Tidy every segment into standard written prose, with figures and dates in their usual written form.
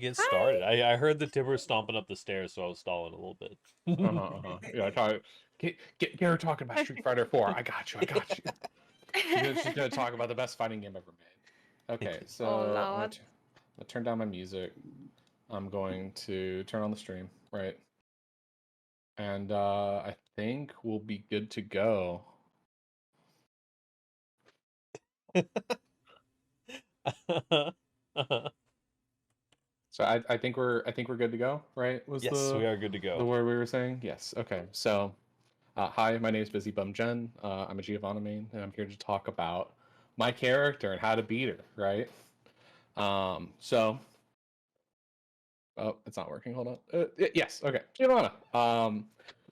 get started. Hi. I heard the Timber stomping up the stairs, so I was stalling a little bit. Yeah, get her talking about Street Fighter 4. I got you. I got you. She's gonna talk about the best fighting game ever made. Okay, Oh so I'm Lord. gonna turn down my music. I'm going to turn on the stream, right? And I think we'll be good to go. So I think we're good to go, right? Was Yes, we are good to the go. word we were saying? Yes. Okay. So hi, my name is BusyBumJen. I'm a Giovanna main, and I'm here to talk about my character and how to beat her, right? So oh, it's not working. Hold on. Yes. Okay. Giovanna.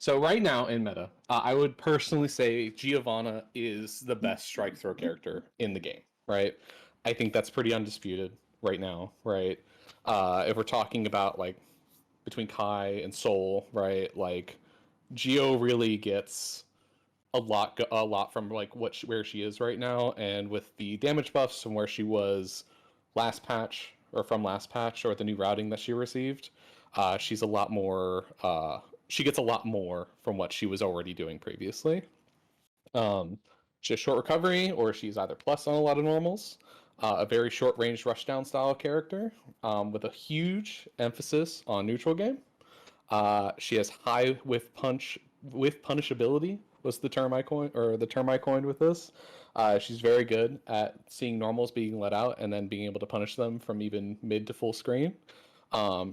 So right now in meta, I would personally say Giovanna is the best strike throw character in the game, right? I think that's pretty undisputed right now, right? If we're talking about like between Kai and Soul, right? Like Geo really gets a lot from like where she is right now, and with the damage buffs from where she was last patch or from last patch or the new routing that she received, she's a lot more. She gets a lot more from what she was already doing previously. She has short recovery, or she's either plus on a lot of normals. A very short range rushdown style character with a huge emphasis on neutral game. She has high with punishability was the term I coined, or the term I coined with this. She's very good at seeing normals being let out and then being able to punish them from even mid to full screen.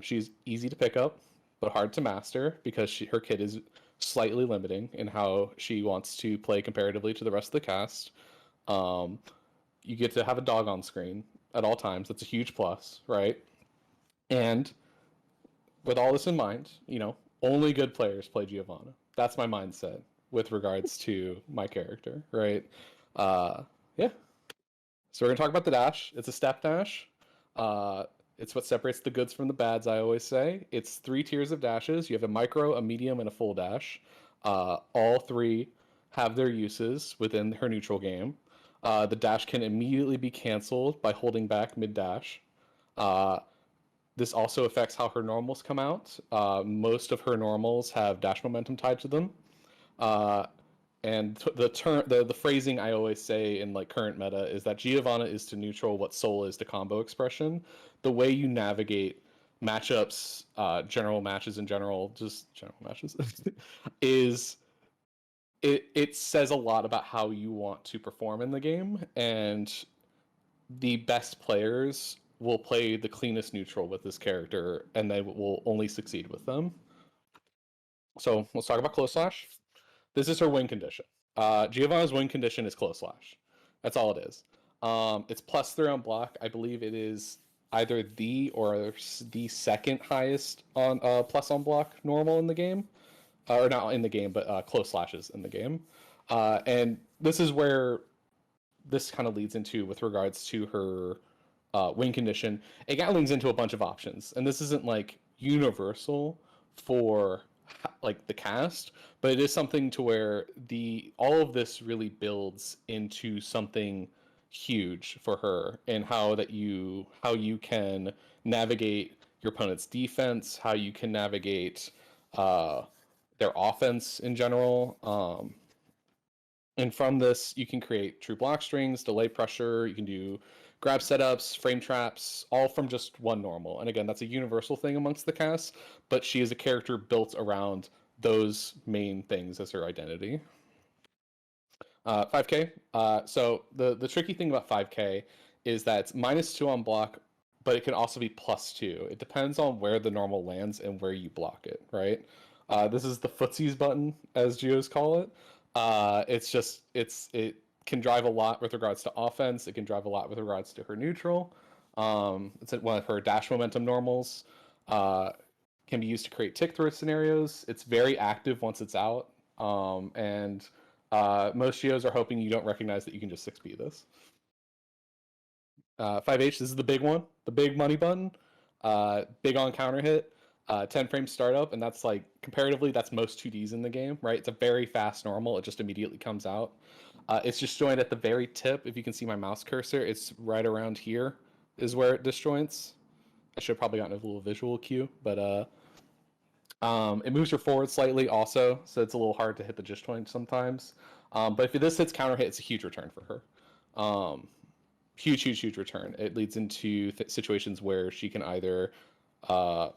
She's easy to pick up, but hard to master because her kit is slightly limiting in how she wants to play comparatively to the rest of the cast. Um, you get to have a dog on screen at all times. That's a huge plus, right? And with all this in mind, only good players play Giovanna. That's my mindset with regards to my character, right? Uh, yeah. So we're gonna talk about the dash. It's a step dash. Uh, it's what separates the goods from the bads. I always say it's 3 tiers of dashes. You have a micro, a medium, and a full dash. All three have their uses within her neutral game. The dash can immediately be canceled by holding back mid dash. Uh, this also affects how her normals come out. Most of her normals have dash momentum tied to them. Uh, and the phrasing I always say in like current meta is that Giovanna is to neutral what Soul is to combo expression. The way you navigate matchups, general matches in general, just general matches, is it says a lot about how you want to perform in the game, and the best players will play the cleanest neutral with this character, and they will only succeed with them. So let's talk about close slash. This is her win condition. Giovanna's win condition is close slash. That's all it is. It's +3 on block. I believe it is either the or the second highest on plus on block normal in the game, or not in the game, but close slashes in the game. And this is where this kind of leads into with regards to her win condition. It kind of leans into a bunch of options, and this isn't like universal for like the cast, but it is something to where all of this really builds into something huge for her, and how you can navigate your opponent's defense, how you can navigate their offense in general. And from this, you can create true block strings, delay pressure, you can do grab setups, frame traps, all from just one normal. And again, that's a universal thing amongst the cast, but she is a character built around those main things as her identity. 5k. So the tricky thing about 5k is that it's -2 on block, but it can also be +2. It depends on where the normal lands and where you block it, right? This is the footsies button, as Geos call it. It can drive a lot with regards to offense. It can drive a lot with regards to her neutral. It's one of her dash momentum normals. Can be used to create tick throw scenarios. It's very active once it's out. And most Geos are hoping you don't recognize that you can just 6B this. 5H, this is the big one, the big money button. Big on counter hit. 10 frame startup, and that's like comparatively that's most 2Ds in the game, right? It's a very fast normal. It just immediately comes out. It's disjoint at the very tip. If you can see my mouse cursor, it's right around here is where it disjoints. I should have probably gotten a little visual cue, but it moves her forward slightly also, so it's a little hard to hit the disjoint sometimes. But if this hits counter hit, it's a huge return for her. Huge return. It leads into situations where she can either, uh,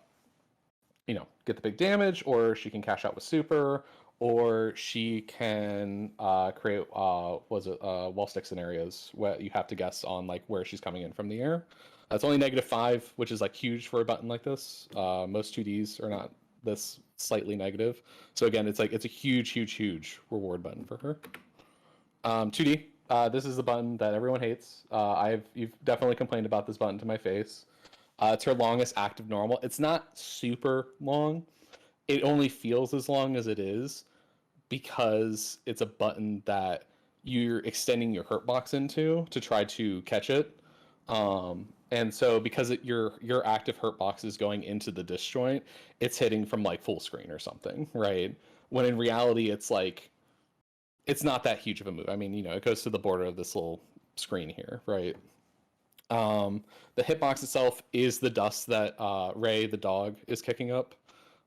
get the big damage, or she can cash out with super, or she can create wall stick scenarios where you have to guess on like where she's coming in from the air. It's only -5, which is like huge for a button like this. Most 2Ds are not this slightly negative. So again, it's a huge reward button for her. 2D. This is the button that everyone hates. You've definitely complained about this button to my face. It's her longest active normal. It's not super long. It only feels as long as it is because it's a button that you're extending your hurt box into to try to catch it. And so because your active hurt box is going into the disjoint, it's hitting from like full screen or something, right? When in reality, it's like it's not that huge of a move. I mean, it goes to the border of this little screen here, right? The hitbox itself is the dust that Ray the dog is kicking up.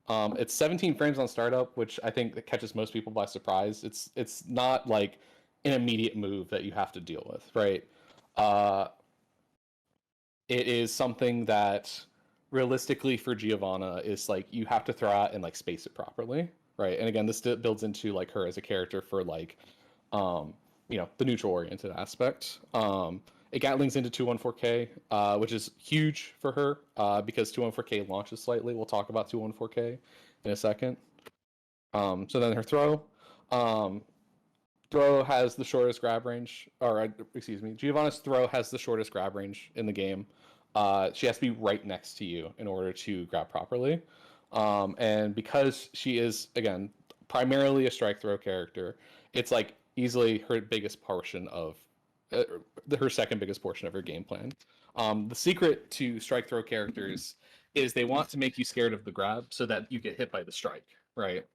It's 17 frames on startup, which I think that catches most people by surprise. It's not like an immediate move that you have to deal with, right? It is something that realistically for Giovanna is like you have to throw out and like space it properly, right? And again, this builds into like her as a character for like, the neutral oriented aspect. It Gatlings into 214K, which is huge for her because 214K launches slightly. We'll talk about 214K in a second. So then her throw. Throw has the shortest grab range, or excuse me, Giovanna's throw has the shortest grab range in the game. She has to be right next to you in order to grab properly. And because she is, again, primarily a strike throw character, it's like easily her biggest portion of her second biggest portion of her game plan. The secret to strike throw characters is they want to make you scared of the grab so that you get hit by the strike, right?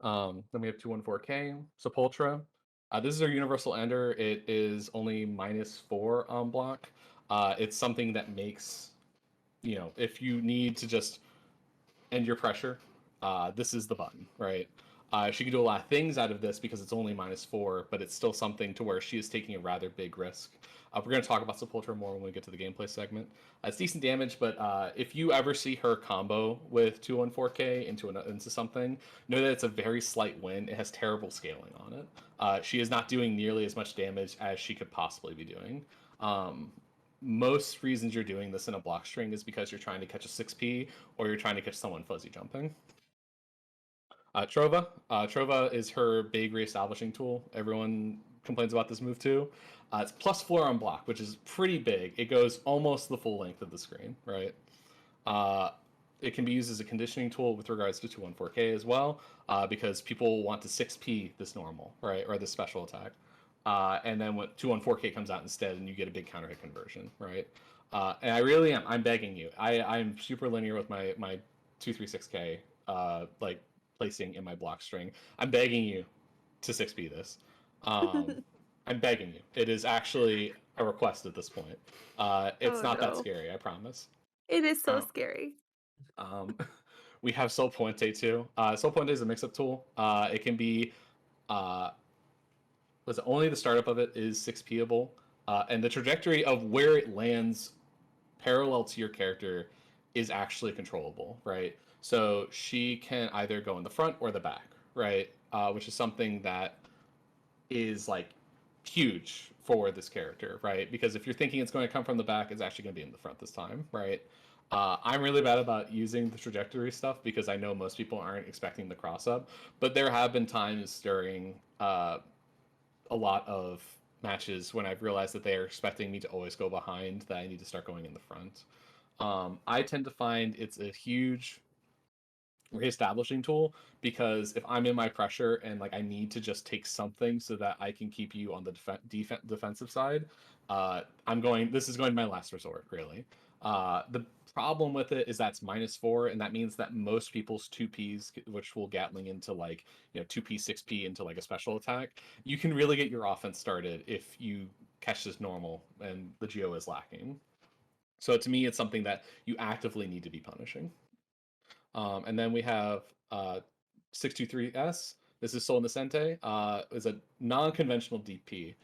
Then we have 214K, Sepultura. This is our universal ender. It is only -4 on block. It's something that makes, if you need to just end your pressure, this is the button, right? She can do a lot of things out of this because it's only -4, but it's still something to where she is taking a rather big risk. We're going to talk about Sepultura more when we get to the gameplay segment. It's decent damage, but if you ever see her combo with 214K into something, know that it's a very slight win. It has terrible scaling on it. She is not doing nearly as much damage as she could possibly be doing. Most reasons you're doing this in a block string is because you're trying to catch a 6P or you're trying to catch someone fuzzy jumping. Trova. Trova is her big reestablishing tool. Everyone complains about this move too. It's +4 on block, which is pretty big. It goes almost the full length of the screen, right? It can be used as a conditioning tool with regards to 214K as well, because people want to 6P this normal, right, or this special attack. And then when 214K comes out instead, and you get a big counter hit conversion, right? And I really am. I'm begging you. I'm super linear with my 236K like placing in my block string. I'm begging you to 6P this. I'm begging you. It is actually a request at this point. It's not that scary, I promise. It is so scary. We have Sol Puente too. Sol Puente is a mix-up tool. It can be only the startup of it is 6Pable, and the trajectory of where it lands parallel to your character is actually controllable, right? So she can either go in the front or the back, right? Which is something that is like huge for this character, right? Because if you're thinking it's going to come from the back, it's actually going to be in the front this time, right? I'm really bad about using the trajectory stuff because I know most people aren't expecting the cross up, but there have been times during a lot of matches when I've realized that they are expecting me to always go behind, that I need to start going in the front. I tend to find it's a huge reestablishing tool because if I'm in my pressure and like I need to just take something so that I can keep you on the defensive side, this is going to my last resort, really. The problem with it is that's -4, and that means that most people's 2Ps, which will Gatling into like 2P 6P into like a special attack, you can really get your offense started if you catch this normal and the geo is lacking. So to me, it's something that you actively need to be punishing. And then we have 623S. This is Sol Nascente. Is a non-conventional DP.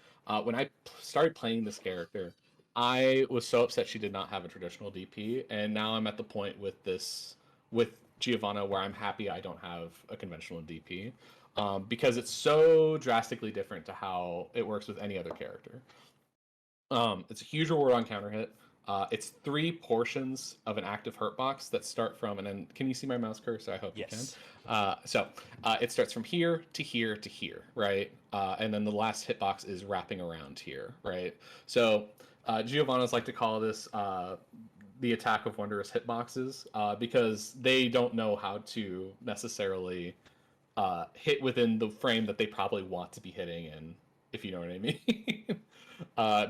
When I started playing this character, I was so upset she did not have a traditional DP, and now I'm at the point with Giovanna where I'm happy I don't have a conventional DP, because it's so drastically different to how it works with any other character. It's a huge reward on counter hit. It's 3 portions of an active hurt box that start from, and then can you see my mouse cursor? I hope you can. So it starts from here to here to here, right? And then the last hitbox is wrapping around here, right? So Giovanna's like to call this the attack of wondrous hitboxes, because they don't know how to necessarily hit within the frame that they probably want to be hitting in, if you know what I mean.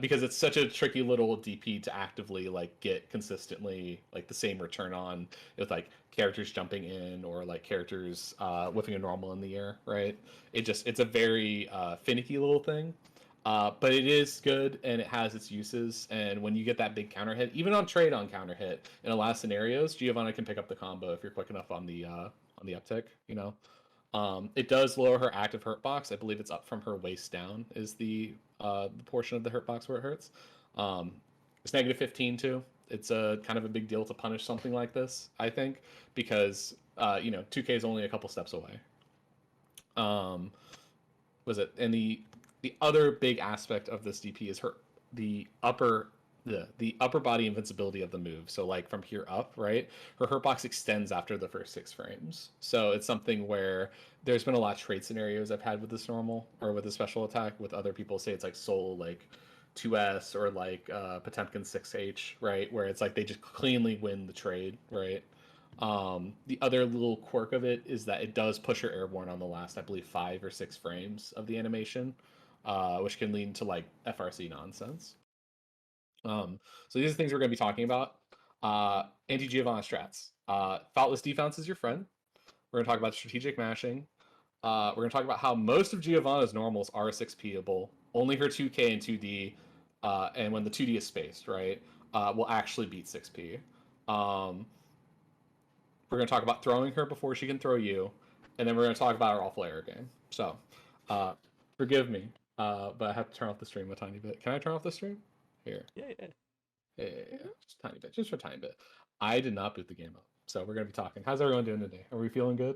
Because it's such a tricky little DP to actively like get consistently like the same return on with like characters jumping in or like characters whipping a normal in the air, right? It's a very finicky little thing. But it is good and it has its uses. And when you get that big counter hit, even on trade on counter hit, in a lot of scenarios, Giovanna can pick up the combo if you're quick enough on the uptick, you know. It does lower her active hurt box. I believe it's up from her waist down is the portion of the hurt box where it hurts. It's negative 15 too. It's a kind of a big deal to punish something like this, I think, because 2K is only a couple steps away. Was it? And the other big aspect of this DP is the upper body invincibility of the move. So like from here up, right? Her hurt box extends after the first 6 frames. So it's something where there's been a lot of trade scenarios I've had with this normal or with a special attack with other people. Say it's like Soul like 2S or like Potemkin 6H, right? Where it's like they just cleanly win the trade, right? The other little quirk of it is that it does push her airborne on the last, I believe, 5 or 6 frames of the animation, which can lead to like FRC nonsense. So these are things we're going to be talking about. Anti-Giovanna strats. Faultless defense is your friend. We're going to talk about strategic mashing. We're going to talk about how most of Giovanna's normals are 6P-able. Only her 2K and 2D, and when the 2D is spaced, right, will actually beat 6P. We're going to talk about throwing her before she can throw you. And then we're going to talk about our awful error game. So, forgive me, but I have to turn off the stream a tiny bit. Can I turn off the stream? Here. Yeah. Just a tiny bit. Just for a tiny bit. I did not boot the game up. So we're going to be talking. How's everyone doing today? Are we feeling good?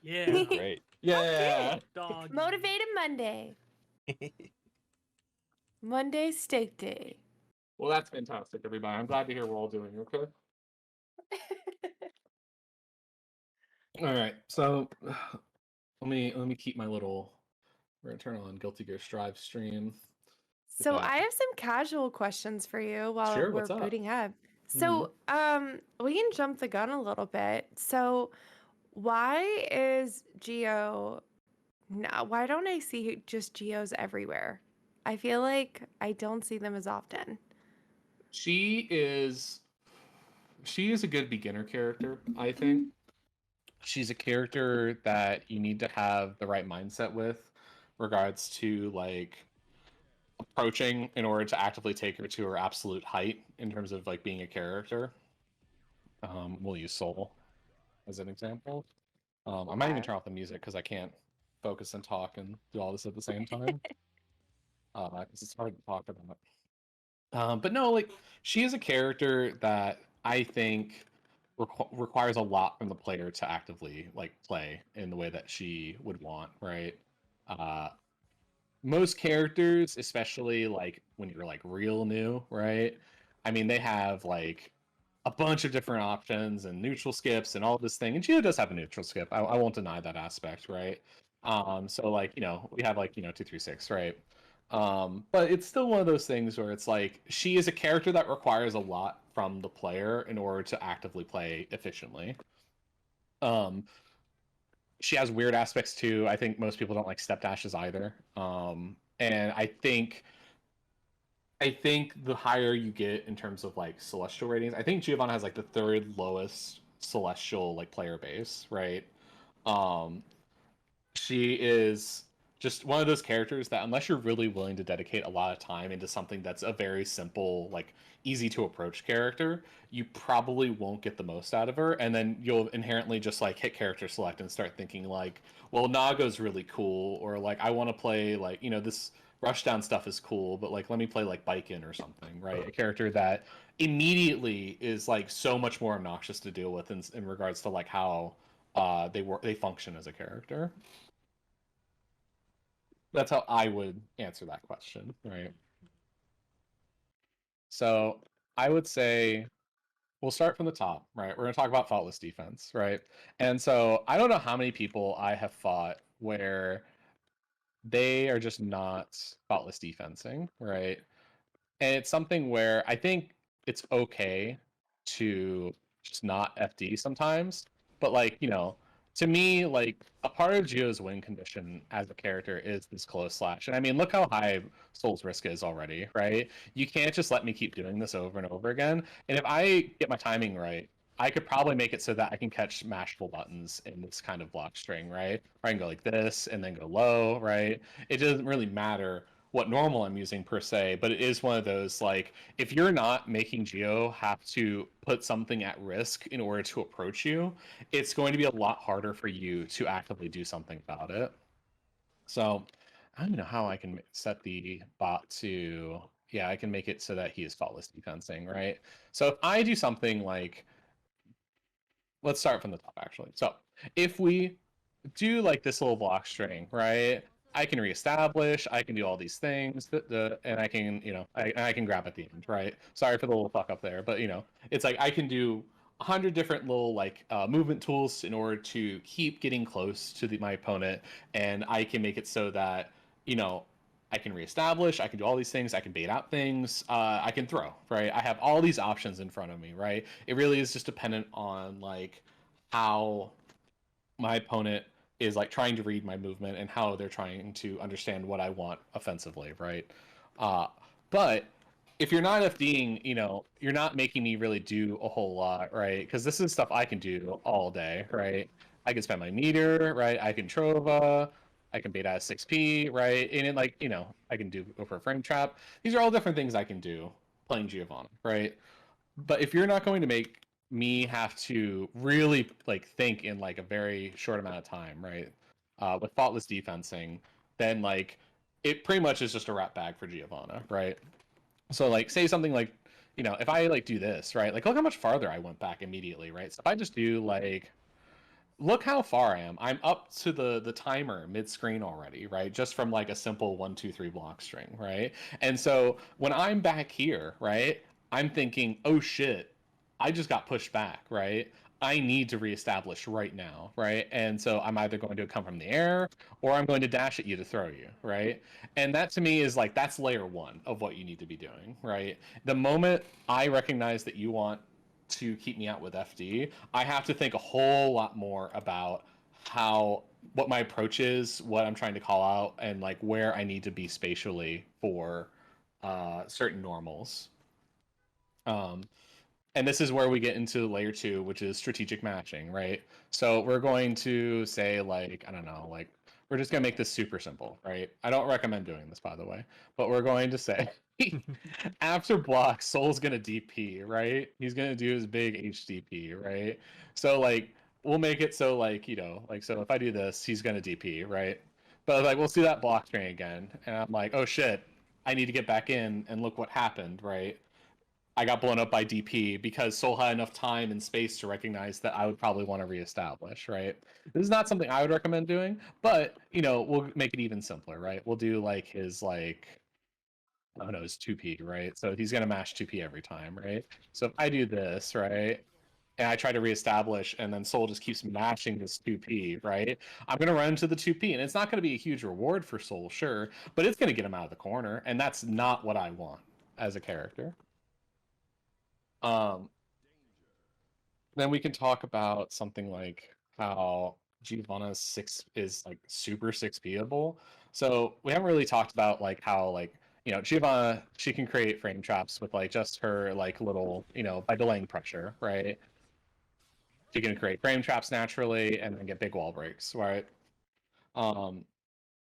Yeah. Great. Yeah. Dog. Motivated Monday. Monday steak day. Well, that's fantastic, everybody. I'm glad to hear we're all doing okay. All right. So let me keep my little. We're gonna turn on Guilty Gear Strive stream. So that. I have some casual questions for you while Sure, we're what's up? booting up. So we can jump the gun a little bit. So why is Geo no, why don't I see just Geos everywhere? I feel like I don't see them as often. She is a good beginner character, I think. She's a character that you need to have the right mindset with regards to like approaching in order to actively take her to her absolute height in terms of like being a character. We'll use Soul as an example. I might even Okay. turn off the music because I can't focus and talk and do all this at the same time. Because it's hard to talk about. But no, like she is a character that I think requires a lot from the player to actively like play in the way that she would want, right? Most characters, especially like when you're like real new, right? I mean, they have like a bunch of different options and neutral skips and all this thing. And Geo does have a neutral skip. I won't deny that aspect, right? So like, we have like, 236, right? But it's still one of those things where it's like she is a character that requires a lot from the player in order to actively play efficiently. She has weird aspects too. I think most people don't like step dashes either. And I think the higher you get in terms of like celestial ratings, I think Giovanna has like the 3rd lowest celestial like player base, right? She is just one of those characters that unless you're really willing to dedicate a lot of time into something that's a very simple, like easy to approach character, you probably won't get the most out of her, and then you'll inherently just like hit character select and start thinking like, well, Naga's really cool, or like I want to play like, this rushdown stuff is cool, but like let me play like Biken or something, right? A character that immediately is like so much more obnoxious to deal with in regards to like how they function as a character. That's how I would answer that question, right? So I would say we'll start from the top, right? We're going to talk about faultless defense, right? And so I don't know how many people I have fought where they are just not faultless defensing, right? And it's something where I think it's okay to just not FD sometimes, but like, to me, like a part of Geo's win condition as a character is this close slash. And I mean, look how high Soul's risk is already, right? You can't just let me keep doing this over and over again. And if I get my timing right, I could probably make it so that I can catch mashable buttons in this kind of block string, right? Or I can go like this and then go low, right? It doesn't really matter what normal I'm using per se, but it is one of those like if you're not making Geo have to put something at risk in order to approach you, it's going to be a lot harder for you to actively do something about it. So I don't know how I can set the bot to, yeah, I can make it so that he is faultless defensing, right? So if I do something like, let's start from the top actually. So if we do like this little block string, right? I can reestablish, I can do all these things, and I can, I can grab at the end, right? Sorry for the little fuck up there, but it's like I can do 100 different little like movement tools in order to keep getting close to my opponent, and I can make it so that, I can reestablish, I can do all these things, I can bait out things, I can throw, right? I have all these options in front of me, right? It really is just dependent on like how my opponent is like trying to read my movement and how they're trying to understand what I want offensively, right? Uh, but if you're not FDing, you're not making me really do a whole lot, right? Because this is stuff I can do all day, right? I can spend my meter, right? I can Trova, I can bait out a 6P, right? And it like, I can go for a frame trap. These are all different things I can do playing Giovanna, right? But if you're not going to make me have to really like think in like a very short amount of time, right? With faultless defensing, then like it pretty much is just a rat bag for Giovanna, right? So like say something like, if I like do this, right? Like look how much farther I went back immediately, right? So if I just do like look how far I am. I'm up to the timer mid-screen already, right? Just from like a simple 1, 2, 3 block string, right? And so when I'm back here, right, I'm thinking, oh shit, I just got pushed back, right? I need to reestablish right now, right? And so I'm either going to come from the air or I'm going to dash at you to throw you, right? And that to me is like that's layer one of what you need to be doing, right? The moment I recognize that you want to keep me out with FD, I have to think a whole lot more about what my approach is, what I'm trying to call out, and like where I need to be spatially for certain normals. Um, and this is where we get into layer two, which is strategic matching, right? So we're going to say like, I don't know, like we're just gonna make this super simple, right? I don't recommend doing this, by the way, but we're going to say after block, Soul's gonna DP, right? He's gonna do his big HDP, right? So like we'll make it so like, like so if I do this, he's gonna DP, right? But like we'll see that block string again, and I'm like, oh shit, I need to get back in and look what happened, right? I got blown up by DP because Soul had enough time and space to recognize that I would probably want to reestablish, right? This is not something I would recommend doing, but we'll make it even simpler, right? We'll do like his like oh no, it's 2P, right? So he's gonna mash 2P every time, right? So if I do this, right, and I try to reestablish, and then Soul just keeps mashing this 2P, right? I'm gonna run into the 2P, and it's not gonna be a huge reward for Soul, sure, but it's gonna get him out of the corner, and that's not what I want as a character. Um, then we can talk about something like how Giovanna's six is like super 6Pable. So we haven't really talked about like how like Giovanna, she can create frame traps with like just her like little by delaying pressure, right? She can create frame traps naturally and then get big wall breaks, right? Um,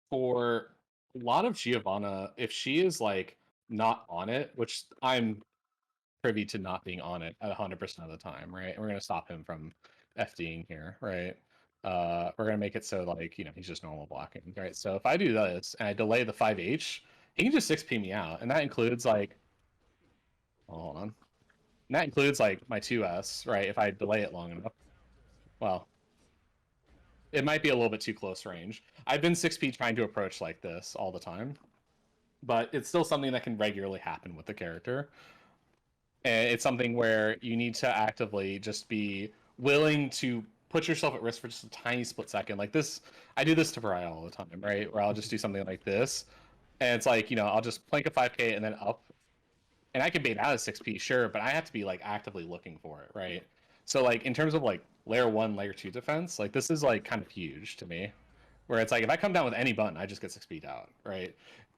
For a lot of Giovanna, if she is like not on it, which I'm privy to not being on it at 100% of the time, right? We're gonna stop him from FDing here, right? We're gonna make it so like he's just normal blocking, right? So if I do this and I delay the 5H, he can just 6P me out, and that includes like, hold on, and that includes like my 2S, right? If I delay it long enough, well, it might be a little bit too close range. I've been 6P trying to approach like this all the time, but it's still something that can regularly happen with the character. And it's something where you need to actively just be willing to put yourself at risk for just a tiny split second. Like this, I do this to Pariah all the time, right? Where I'll just do something like this, and it's like, I'll just plank a 5K and then up, and I can bait out a 6P, sure, but I have to be like actively looking for it, right? So like in terms of like layer 1, layer 2 defense, like this is like kind of huge to me, where it's like if I come down with any button, I just get 6P'd out, right?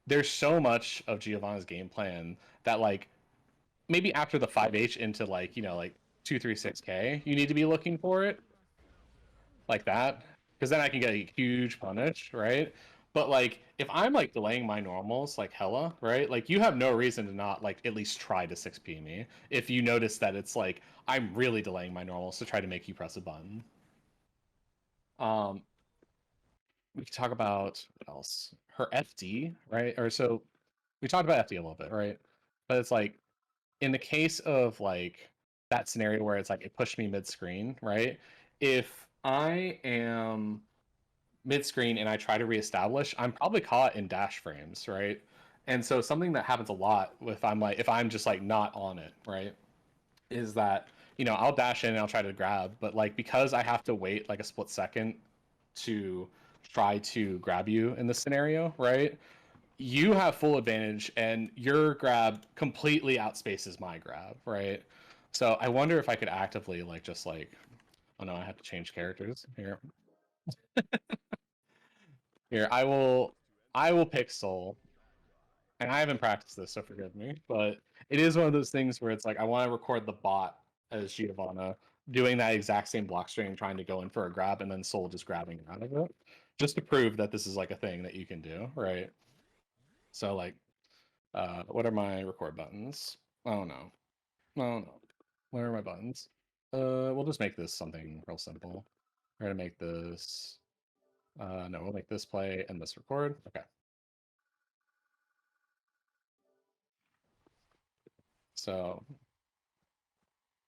There's so much of Giovanna's game plan that like maybe after the 5H into like, like 236K, you need to be looking for it like that, because then I can get a huge punish, right? But like if I'm like delaying my normals like hella, right? Like you have no reason to not like at least try to 6P me if you notice that it's like I'm really delaying my normals to try to make you press a button. We can talk about what else? Her FD, right? Or so we talked about FD a little bit, right? But it's like in the case of like that scenario where it's like it pushed me mid-screen, right? If I am mid-screen and I try to reestablish, I'm probably caught in dash frames, right? And so something that happens a lot if I'm just like not on it, right? Is that, I'll dash in and I'll try to grab, but like because I have to wait like a split second to try to grab you in this scenario, right? You have full advantage and your grab completely outspaces my grab, right? So I wonder if I could actively like just like, oh no, I have to change characters here. Here, I will pick Soul. And I haven't practiced this, so forgive me, but it is one of those things where it's like I want to record the bot as Giovanna doing that exact same block string, trying to go in for a grab, and then Soul just grabbing out of it, just to prove that this is like a thing that you can do, right? So like, what are my record buttons? Oh no, oh no, where are my buttons? We'll just make this something real simple. We're gonna make this. No, we'll make this play and this record. Okay. So,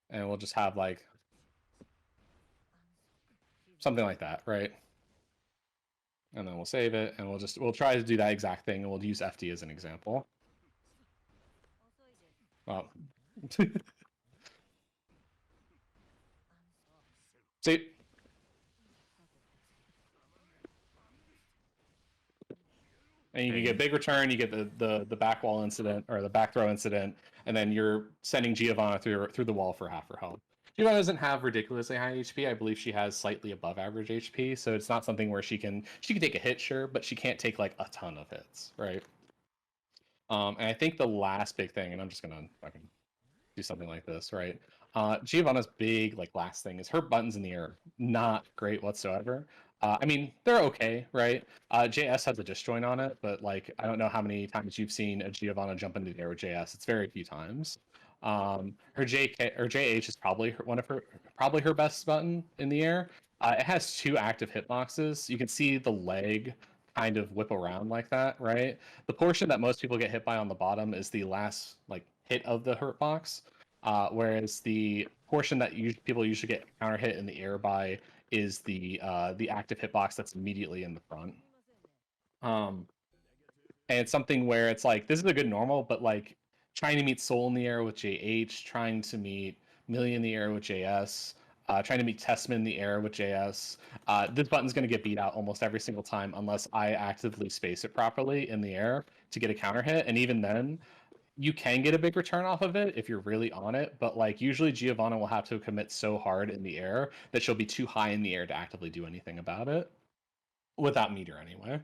and we'll just have like something like that, right? And then we'll save it, and we'll try to do that exact thing, and we'll use FD as an example. Well, see, and you can get big return, you get the back wall incident or the back throw incident, and then you're sending Giovanna through the wall for half her health. Giovanna doesn't have ridiculously high HP. I believe she has slightly above average HP, so it's not something where she can take a hit, sure, but she can't take like a ton of hits, right? And I think the last big thing, and I'm just gonna fucking do something like this, right? Giovanna's big like last thing is her buttons in the air not great whatsoever. I mean they're okay, right? JS has a disjoint on it, but like I don't know how many times you've seen a Giovanna jump into the air with JS. It's very few times. Her JK or JH is probably probably her best button in the air. It has 2 active hitboxes. You can see the leg kind of whip around like that, right? The portion that most people get hit by on the bottom is the last like hit of the hurt box, whereas the portion that people usually get counter hit in the air by is the active hitbox that's immediately in the front. And it's something where it's like this is a good normal, but like trying to meet Soul in the air with JH, trying to meet Millie in the air with JS, trying to meet Testman in the air with JS. This button's going to get beat out almost every single time unless I actively space it properly in the air to get a counter hit. And even then, you can get a big return off of it if you're really on it, but like usually Giovanna will have to commit so hard in the air that she'll be too high in the air to actively do anything about it, without meter anyway.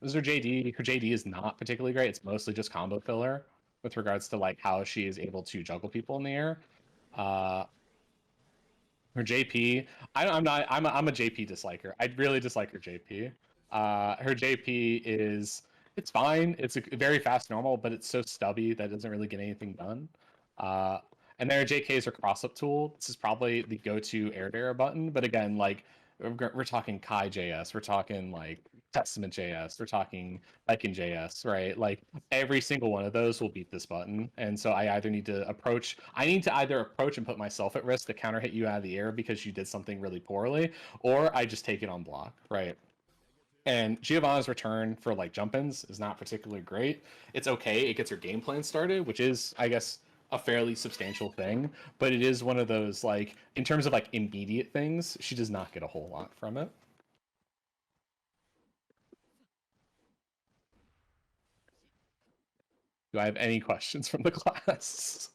This is her JD. Her JD is not particularly great. It's mostly just combo filler with regards to like how she is able to juggle people in the air. Her JP, I'm a JP disliker. I really dislike her JP. Her JP it's fine. It's a very fast normal, but it's so stubby that it doesn't really get anything done. Uh, and then her JK is her cross up tool. This is probably the go-to air to air button, but again, like we're talking Kai JS, we're talking like Testament JS, we're talking Lycan JS, right? Like every single one of those will beat this button. And so I need to either approach and put myself at risk to counter hit you out of the air because you did something really poorly, or I just take it on block, right? And Giovanna's return for like jump-ins is not particularly great. It's okay, it gets her game plan started, which is, I guess, a fairly substantial thing, but it is one of those, like, in terms of like immediate things, she does not get a whole lot from it. Do I have any questions from the class?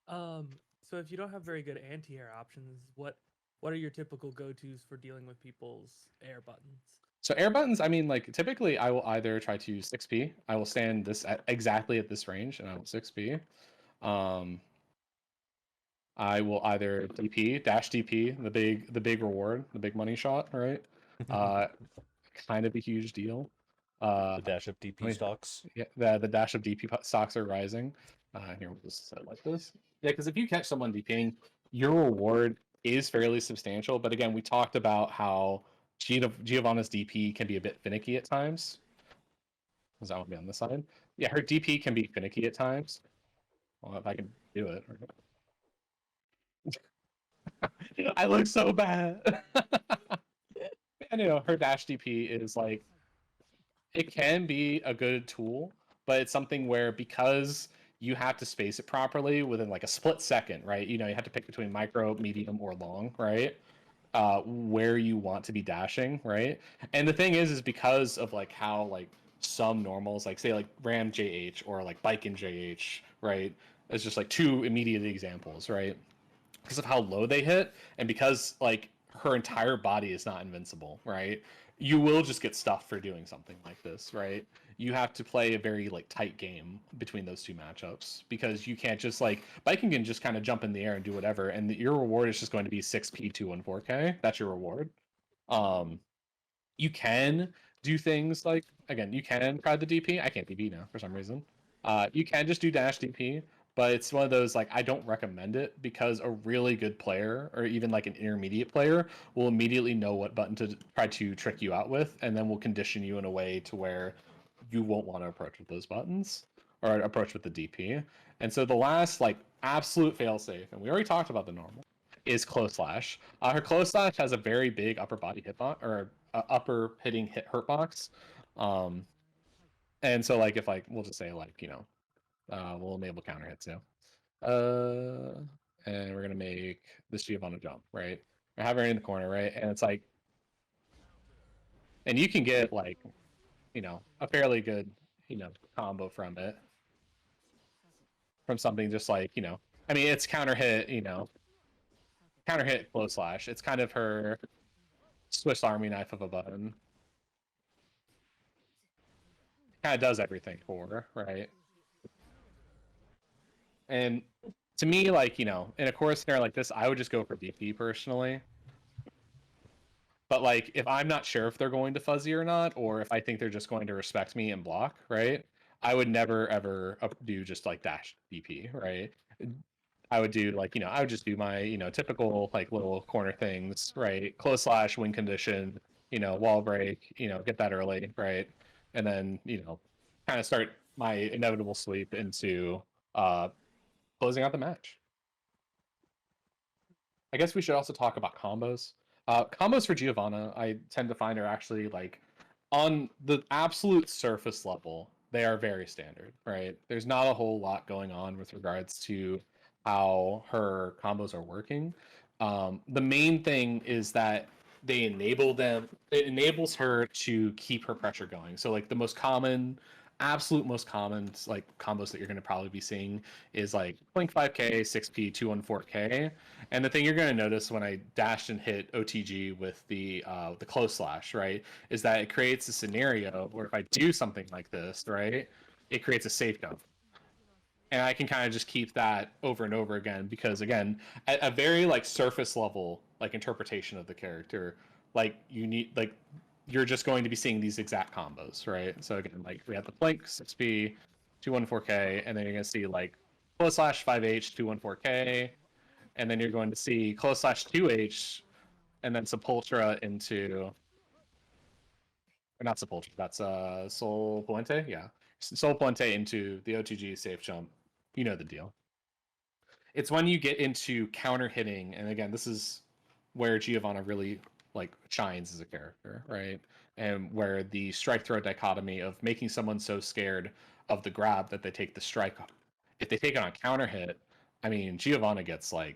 So if you don't have very good anti-air options, what are your typical go-tos for dealing with people's air buttons? So air buttons, I mean, like typically I will either try to 6p. I will stand exactly at this range and I will 6p. I will either DP, dash DP, the big reward, the big money shot, right? Kind of a huge deal. The dash of DP stocks. Yeah, the dash of DP stocks are rising. Here, we'll just set it like this. Yeah, because if you catch someone DPing, your reward is fairly substantial. But again, we talked about how Giovanna's DP can be a bit finicky at times. Does that want to be on this side? Yeah, her DP can be finicky at times. Well, if I can do it. I look so bad. And her dash DP is like, it can be a good tool, but it's something where because you have to space it properly within like a split second, right? You have to pick between micro, medium, or long, right? Where you want to be dashing, right? And the thing is because of like how like some normals, like say like Ram JH or like Bike in JH, right? It's just like two immediate examples, right? Because of how low they hit, and because like her entire body is not invincible, right? You will just get stuffed for doing something like this, right? You have to play a very like tight game between those two matchups because you can't just like Viking can just kind of jump in the air and do whatever, and your reward is just going to be 6p 214k. That's your reward. You can do things like, again, you can try the DP. I can't DP now for some reason. You can just do dash DP, but it's one of those like I don't recommend it because a really good player or even like an intermediate player will immediately know what button to try to trick you out with, and then will condition you in a way to where you won't want to approach with those buttons or approach with the DP. And so the last like absolute failsafe, and we already talked about the normal, is close slash. Her close slash has a very big upper body hitbox or upper hitting hurt box. And so like if like we'll just say like we'll enable counter hits now. And we're gonna make this Giovanna jump, right? We have her in the corner, right? And it's like, and you can get like, a fairly good, combo from it. From something just like, I mean, it's counter hit, counter hit close slash. It's kind of her Swiss Army knife of a button. Kind of does everything for her, right? And to me, like, in a core scenario like this, I would just go for DP personally. But like, if I'm not sure if they're going to fuzzy or not, or if I think they're just going to respect me and block, right? I would never ever do just like dash DP, right? I would do like, I would just do my, typical like little corner things, right? Close slash, win condition, wall break, get that early, right? And then, kind of start my inevitable sweep into closing out the match. I guess we should also talk about combos. Combos for Giovanna, I tend to find are actually like on the absolute surface level, they are very standard, right? There's not a whole lot going on with regards to how her combos are working. The main thing is that it enables her to keep her pressure going. So like the most common, absolute most common like combos that you're going to probably be seeing is like Blink 5k, 6p, 214k. And the thing you're going to notice when I dashed and hit OTG with the close slash, right, is that it creates a scenario where if I do something like this, right, it creates a safe jump. And I can kind of just keep that over and over again because, again, at a very like surface level like interpretation of the character, like you need like you're just going to be seeing these exact combos, right? So again, like we have the Plank 6P, 214K, and then you're going to see like close slash 5H, 214K, and then you're going to see close slash 2H, and then Sepultura into, or not Sepultura, that's Sol Puente, yeah. Sol Puente into the OTG safe jump. You know the deal. It's when you get into counter hitting, and again, this is where Giovanna really like shines as a character, right? And where the strike throw dichotomy of making someone so scared of the grab that they take the strike. If they take it on counter hit, I mean, Giovanna gets like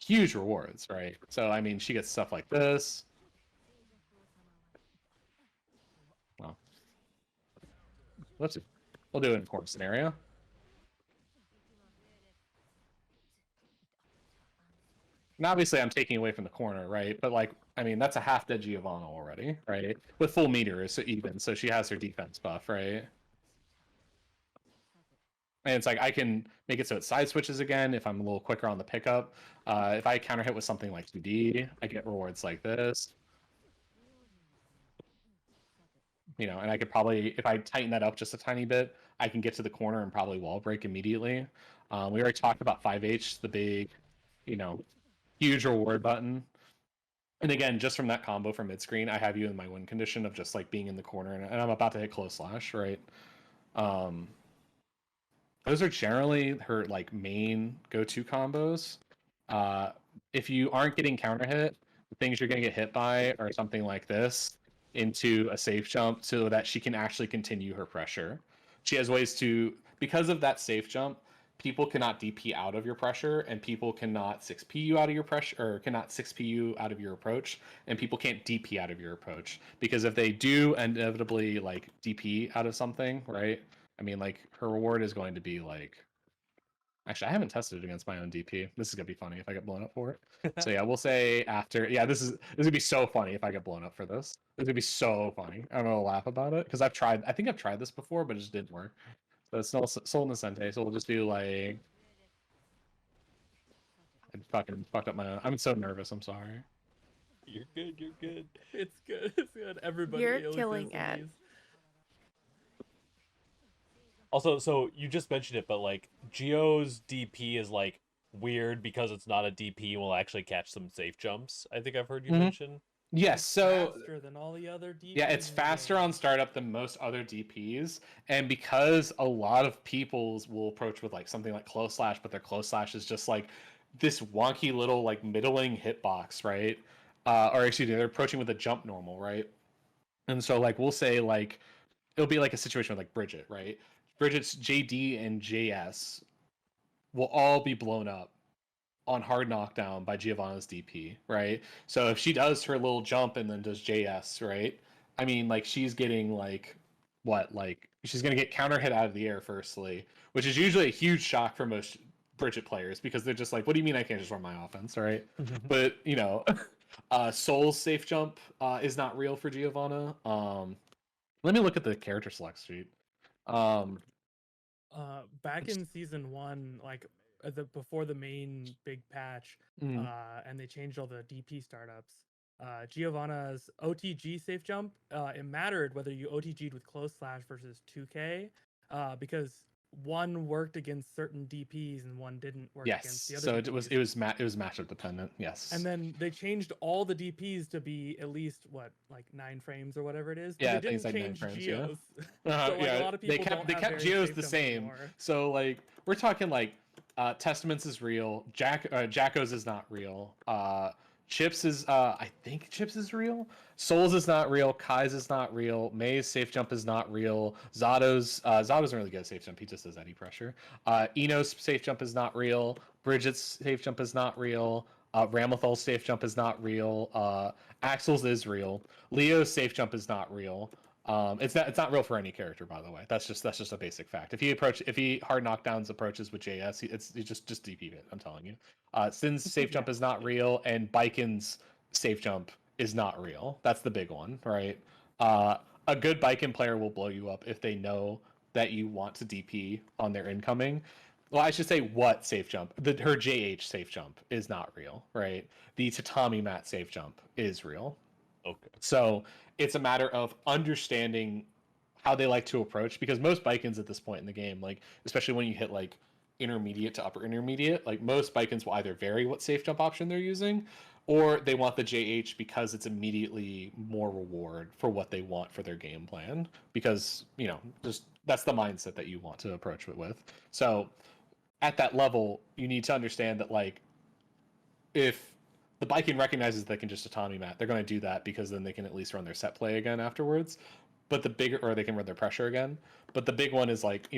huge rewards, right? So I mean, she gets stuff like this. Well, let's see. We'll do it in a corner scenario. And obviously I'm taking away from the corner, right? But like, I mean, that's a half dead Giovanna already, right? With full meter is even, so she has her defense buff, right? And it's like I can make it so it side switches again if I'm a little quicker on the pickup. If I counter hit with something like 2D, I get rewards like this. You know, and I could probably, if I tighten that up just a tiny bit, I can get to the corner and probably wall break immediately. We already talked about 5H, the big, you know, huge reward button. And again, just from that combo from mid screen, I have you in my win condition of just like being in the corner, and I'm about to hit close slash, right? Those are generally her like main go-to combos. If you aren't getting counter hit, the things you're gonna get hit by are something like this into a safe jump so that she can actually continue her pressure. She has ways to, because of that safe jump, people cannot DP out of your pressure, and people cannot 6P you out of your pressure, or cannot 6P you out of your approach, and people can't DP out of your approach. Because if they do inevitably like DP out of something, right? I mean, like her reward is going to be like, actually, I haven't tested it against my own DP. This is gonna be funny if I get blown up for it. So yeah, we'll say after. Yeah, this is gonna be so funny if I get blown up for this. It's gonna be so funny. I'm gonna laugh about it because I've tried. I think I've tried this before, but it just didn't work. So it's still Sol Nascente. So we'll just do like. I fucking fucked up my own. I'm so nervous. I'm sorry. You're good. You're good. It's good. It's good. Everybody. You're always killing says it. these. Also, so you just mentioned it, but like Geo's DP is like weird because it's not a DP and will actually catch some safe jumps. I think I've heard you mention. Yes. So Faster than all the other DPs. yeah, it's in the faster game. on startup than most other DPs, and because a lot of people will approach with like something like close slash, but their close slash is just like this wonky little like middling hitbox, right? Or excuse me, they're approaching with a jump normal, right? And so like we'll say like it'll be like a situation with like Bridget, right? Bridget's JD and JS will all be blown up on hard knockdown by Giovanna's DP, right? So if she does her little jump and then does JS, right? I mean, like she's getting like what? Like she's gonna get counter hit out of the air firstly, which is usually a huge shock for most Bridget players because they're just like, what do you mean I can't just run my offense, right? But you know, Soul's safe jump is not real for Giovanna. Let me look at the character select sheet. Back in season 1, like before the main big patch, Mm. and they changed all the DP startups. Giovanna's OTG safe jump, it mattered whether you OTG'd with close slash versus 2K, because one worked against certain DPs and one didn't work against Yes, the other. so DPs. it was matchup dependent. Yes, And then they changed all the DPs to be at least what, like 9 frames or whatever it is. But Yeah, they things didn't like 9 change frames, yeah. Geos. So like, a lot of they people kept don't have kept very Geos safe the jumps same. anymore. So like we're talking like Testaments is real. Jacko's is not real. Chips is I think Chips is real. Souls is not real. Kai's is not real. May's safe jump is not real. Zato's doesn't really get a safe jump. He just does any pressure. Eno's safe jump is not real. Bridget's safe jump is not real. Ramathol's safe jump is not real. Axel's is real. Leo's safe jump is not real. It's not real for any character, by the way. That's just a basic fact. If he hard knockdowns approaches with JS, it's just DP it. I'm telling you. Sin's safe jump is not real, and Biken's safe jump is not real. That's the big one, right? A good Biken player will blow you up if they know that you want to DP on their incoming. Well, I should say what safe jump. Her JH safe jump is not real, right? The Tatami mat safe jump is real. Okay. So it's a matter of understanding how they like to approach, because most Bikins at this point in the game, like especially when you hit like intermediate to upper intermediate, like most Bikins will either vary what safe jump option they're using, or they want the JH because it's immediately more reward for what they want for their game plan, because just that's the mindset that you want to approach it with. So at that level, you need to understand that like if the Biking recognizes they can just autonomy mat, they're going to do that because then they can at least run their set play again afterwards. But the bigger, or they can run their pressure again. But the big one is like,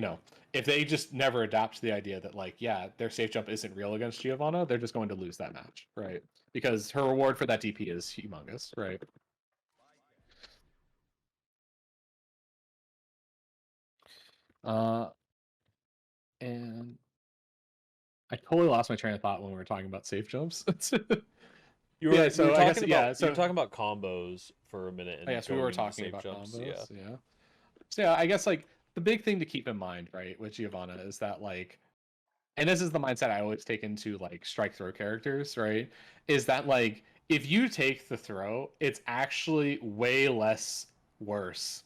if they just never adapt to the idea that like, yeah, their safe jump isn't real against Giovanna, they're just going to lose that match, right? Because her reward for that DP is humongous, right? And I totally lost my train of thought when we were talking about safe jumps. You were, Yeah, we so were I guess, talking yeah, about you were talking about combos for a minute and yes, we going were into talking safe about jumps. combos. Yeah. Yeah. So yeah, I guess like the big thing to keep in mind, right, with Giovanna is that like, and this is the mindset I always take into like strike throw characters, right? Is that like if you take the throw, it's actually way less worse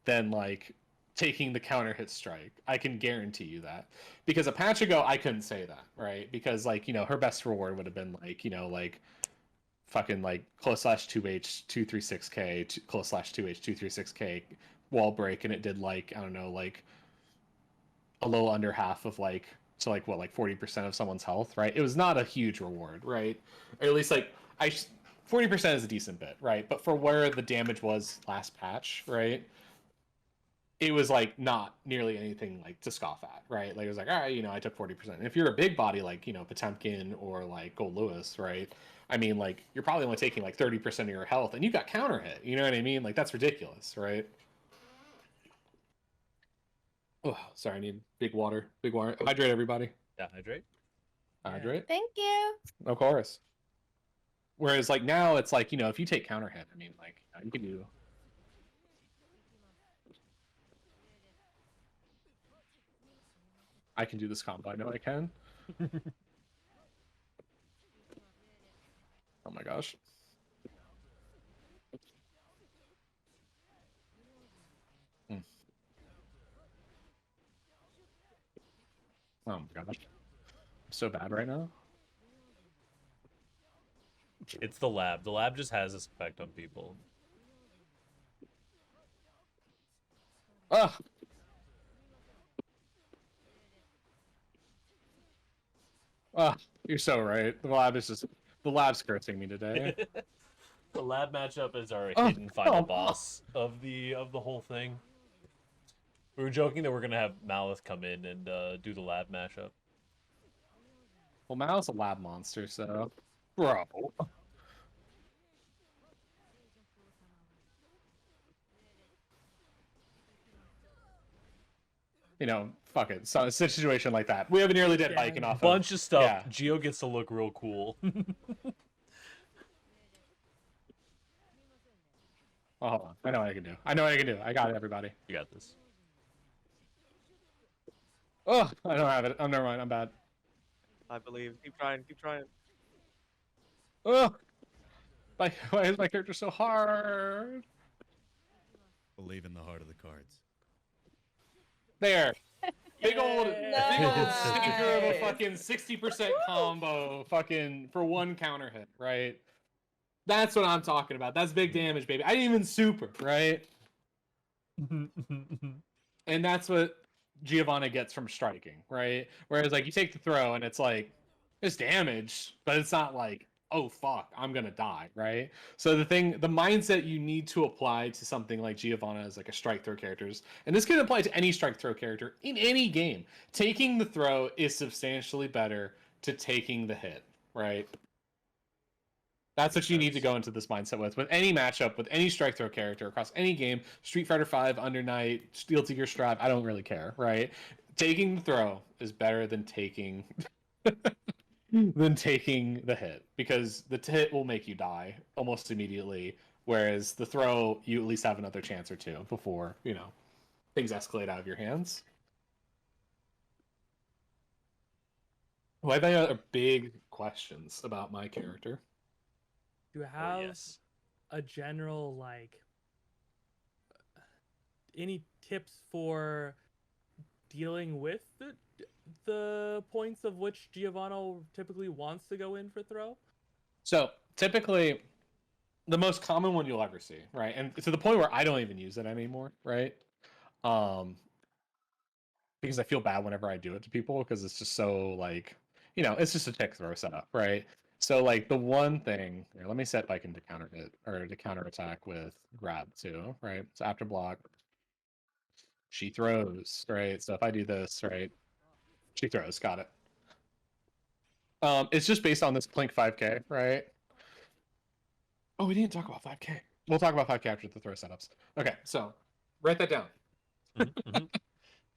than like taking the counter hit strike. I can guarantee you that. Because a patch ago I couldn't say that, right? Because like, her best reward would have been like, like fucking like close slash 2H 236k close slash 2H 236k wall break, and it did like, I don't know, like a little under half of like, so like what, like 40% of someone's health, right? It was not a huge reward, right? Or at least like 40% is a decent bit, right? But for where the damage was last patch, right, it was like not nearly anything like to scoff at, right? Like it was like, all right, I took 40%. And if you're a big body like, Potemkin or like Gold Lewis, right? I mean, like you're probably only taking like 30% of your health, and you got counter hit. You know what I mean? Like that's ridiculous, right? Oh, sorry, I need big water. Big water. Hydrate, everybody. Yeah, hydrate. Yeah. Hydrate. Thank you. Of course. Whereas like now it's like, if you take counter hit, I mean, like you can do. I can do this combo. I know I can. Oh my gosh. Hmm. Oh my gosh. I'm so bad right now. It's the lab. The lab just has this effect on people. Ah. Ah, you're so right. The lab's cursing me today. The lab matchup is our Oh, hidden final oh, boss of the whole thing. We were joking that we're gonna have Malith come in and do the lab mashup. Well, Mal's a lab monster, so bro. Fuck it. So a situation like that. We have a nearly dead Yeah. biking off Bunch of stuff. Yeah. Geo gets to look real cool. Oh, hold on. I know what I can do. I know what I can do. I got it, everybody. You got this. Oh, I don't have it. Oh, never mind. I'm bad. I believe. Keep trying. Keep trying. Oh, why is my character so hard? Believe in the heart of the cards. There. Big old Nice. stinker of a fucking 60% combo fucking for one counter hit, right? That's what I'm talking about. That's big damage, baby. I didn't even super, right? And that's what Giovanna gets from striking, right? Whereas like you take the throw and it's like it's damage, but it's not like, oh fuck, I'm gonna die, right? So the mindset you need to apply to something like Giovanna as like a strike throw characters, and this can apply to any strike throw character in any game. Taking the throw is substantially better to taking the hit, right? That's what you need to go into this mindset with any matchup, with any strike throw character across any game. Street Fighter V, Under Night, Steel Tiger Strive, I don't really care, right? Taking the throw is better than taking the hit, because the hit will make you die almost immediately, whereas the throw, you at least have another chance or two before, things escalate out of your hands. Well, I think are big questions about my character. Do you have yes. a general like any tips for dealing with the points of which Giovanna typically wants to go in for throw? So typically, the most common one you'll ever see, right? And to the point where I don't even use it anymore, right? Because I feel bad whenever I do it to people because it's just so like, it's just a tick throw setup, right? So like the one thing here, let me set Viking to counter hit or to counter attack with grab too, right? So after block, she throws, right? So if I do this, right, she throws, got it. It's just based on this Plink 5K, right? Oh, we didn't talk about 5K. We'll talk about 5K after the throw setups. Okay, so write that down.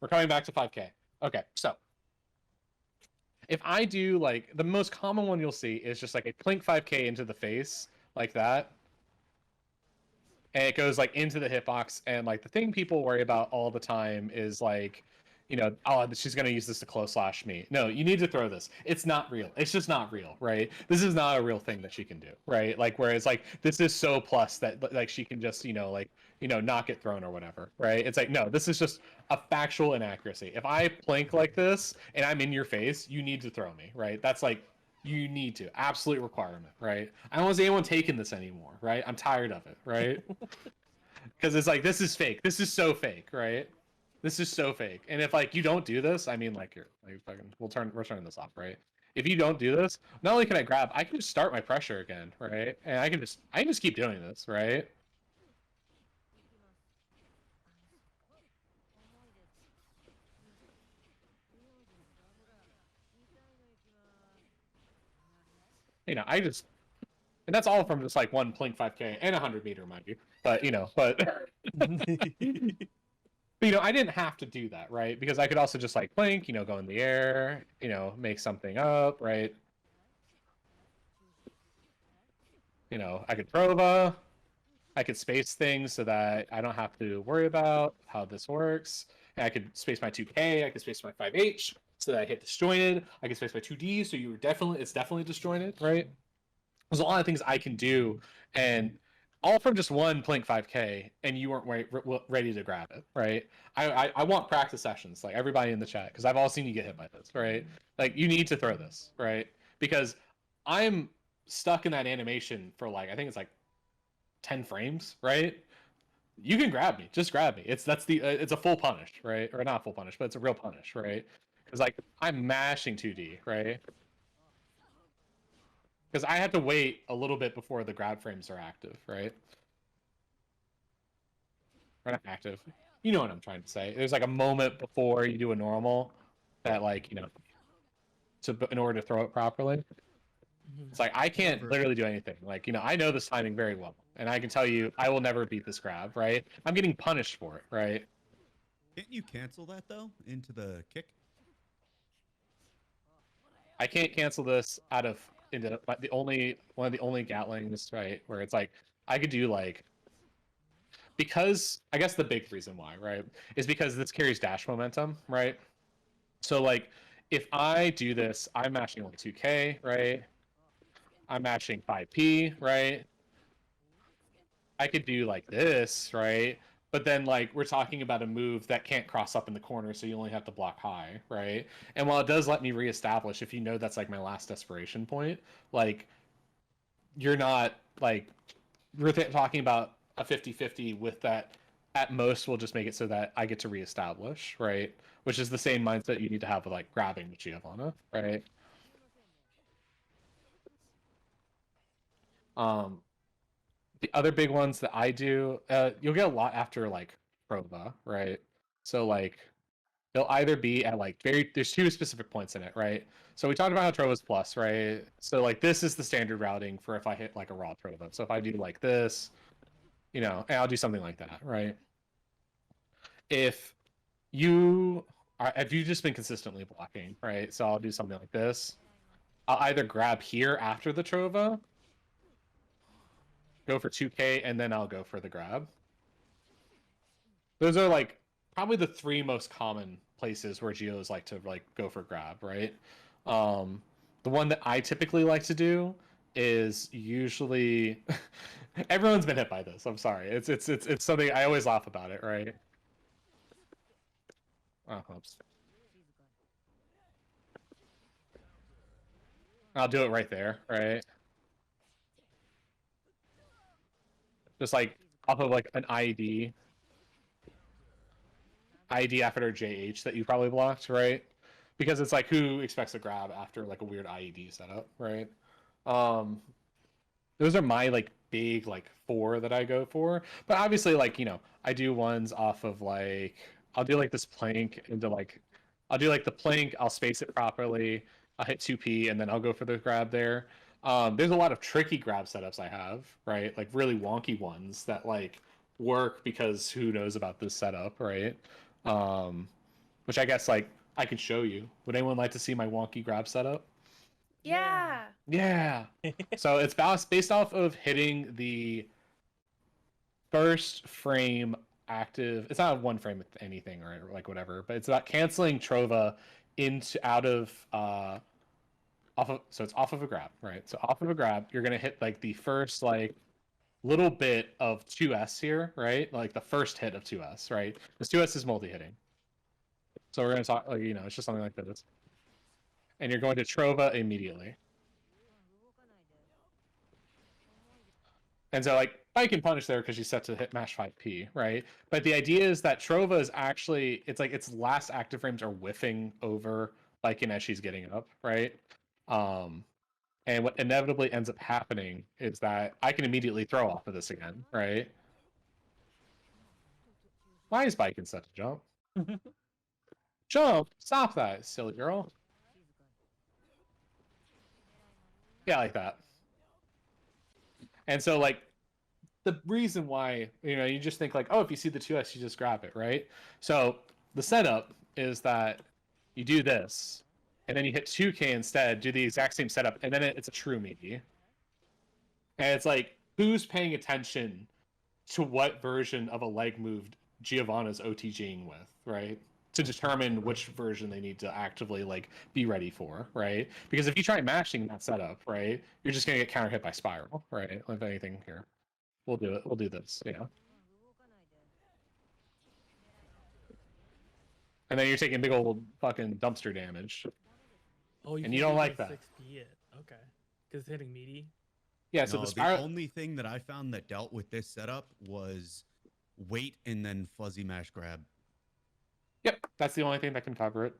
We're coming back to 5K. Okay, so if I do like the most common one you'll see is just like a Plink 5K into the face like that. And it goes like into the hitbox. And like the thing people worry about all the time is like, oh, she's going to use this to close slash me. No, you need to throw this. It's not real. It's just not real, right? This is not a real thing that she can do, right? Like, whereas like this is so plus that like she can just, not get thrown or whatever, right? It's like, no, this is just a factual inaccuracy. If I plink like this and I'm in your face, you need to throw me, right? That's like, you need to. Absolute requirement, right? I don't want to see anyone taking this anymore, right? I'm tired of it, right? Because it's like, this is fake. This is so fake, right? This is so fake. And if like you don't do this, I mean, like, we're turning this off, right? If you don't do this, not only can I grab, I can just start my pressure again, right? And I can just keep doing this, right? And that's all from just like one Plink 5K and 100-meter, mind you. But but I didn't have to do that, right? Because I could also just like Plink, go in the air, make something up, right? I could Prova, I could space things so that I don't have to worry about how this works. And I could space my 2K, I could space my 5H so that I hit disjointed. I could space my 2D so it's definitely disjointed, right? There's a lot of things I can do, and all from just one Plink 5K, and you weren't ready to grab it, right? I want practice sessions, like everybody in the chat, because I've all seen you get hit by this, right? Like, you need to throw this, right? Because I'm stuck in that animation for like, I think it's like 10 frames, right? You can grab me, just grab me. It's a full punish, right? Or not full punish, but it's a real punish, right? Because like I'm mashing 2D, right? Because I have to wait a little bit before the grab frames are active, right? Or not active. You know what I'm trying to say. There's like a moment before you do a normal that like, in order to throw it properly. It's like I can't literally do anything. Like, I know this timing very well. And I can tell you I will never beat this grab, right? I'm getting punished for it, right? Can't you cancel that though into the kick? I can't cancel this into one of the only Gatlings, right? Where it's like I could do like, because I guess the big reason why, right, is because this carries dash momentum, right? So like if I do this, I'm mashing like 2K, right? I'm mashing 5P, right? I could do like this, right? But then like we're talking about a move that can't cross up in the corner, so you only have to block high, right? And while it does let me reestablish, if you know that's like my last desperation point, like you're not like we're talking about a 50-50 with that. At most we'll just make it so that I get to reestablish, right? Which is the same mindset you need to have with like grabbing the Giovanna, right? The other big ones that I do, you'll get a lot after like Prova, right? So like they'll either be at like there's two specific points in it, right? So we talked about how Trova's plus, right? So like this is the standard routing for if I hit like a raw Trova. So if I do like this, and I'll do something like that, right? If you've just been consistently blocking, right? So I'll do something like this. I'll either grab here after the Trova, go for 2K, and then I'll go for the grab. Those are like probably the three most common places where Geos like to like go for grab, right? The one that I typically like to do is usually everyone's been hit by this. I'm sorry. It's something I always laugh about it, right? Oh, oops. I'll do it right there, right? Just like off of like an ID after JH that you probably blocked, right? Because it's like who expects a grab after like a weird IED setup, right? Those are my like big like 4 that I go for. But obviously like, I do ones off of like I'll do like this plank into like I'll do like the plank, I'll space it properly, I'll hit 2P and then I'll go for the grab there. There's a lot of tricky grab setups I have, right? Like really wonky ones that like work because who knows about this setup, right? Which I guess like I can show you. Would anyone like to see my wonky grab setup? Yeah. Yeah. So it's based off of hitting the first frame active. It's not one frame with anything or like whatever, but it's about canceling Trova out of off of, so it's off of a grab, right? So off of a grab, you're gonna hit like the first like little bit of 2S here, right? Like the first hit of 2S, right? Because 2S is multi-hitting. So we're gonna talk like it's just something like this. And you're going to Trova immediately. And so like Spike can punish there because she's set to hit mash 5P, right? But the idea is that Trova is actually it's like its last active frames are whiffing over Spike as she's getting up, right? And what inevitably ends up happening is that I can immediately throw off of this again, right? Why is Spike set to jump? Jump! Stop that, silly girl. Yeah, like that. And so like the reason why, you just think like, oh, if you see the 2S, you just grab it, right? So the setup is that you do this, and then you hit 2K instead, do the exact same setup, and then it's a true meaty. And it's like, who's paying attention to what version of a leg move Giovanna's OTGing with, right? To determine which version they need to actively like be ready for, right? Because if you try mashing that setup, right, you're just gonna get counter hit by Spiral, right? If anything here. We'll do it. We'll do this, And then you're taking big old fucking dumpster damage. Oh, And you don't like that. 6P it. Okay. Because it's hitting meaty. Yeah, so No, the Spiral... only thing that I found that dealt with this setup was wait and then fuzzy mash grab. Yep, that's the only thing that can cover it.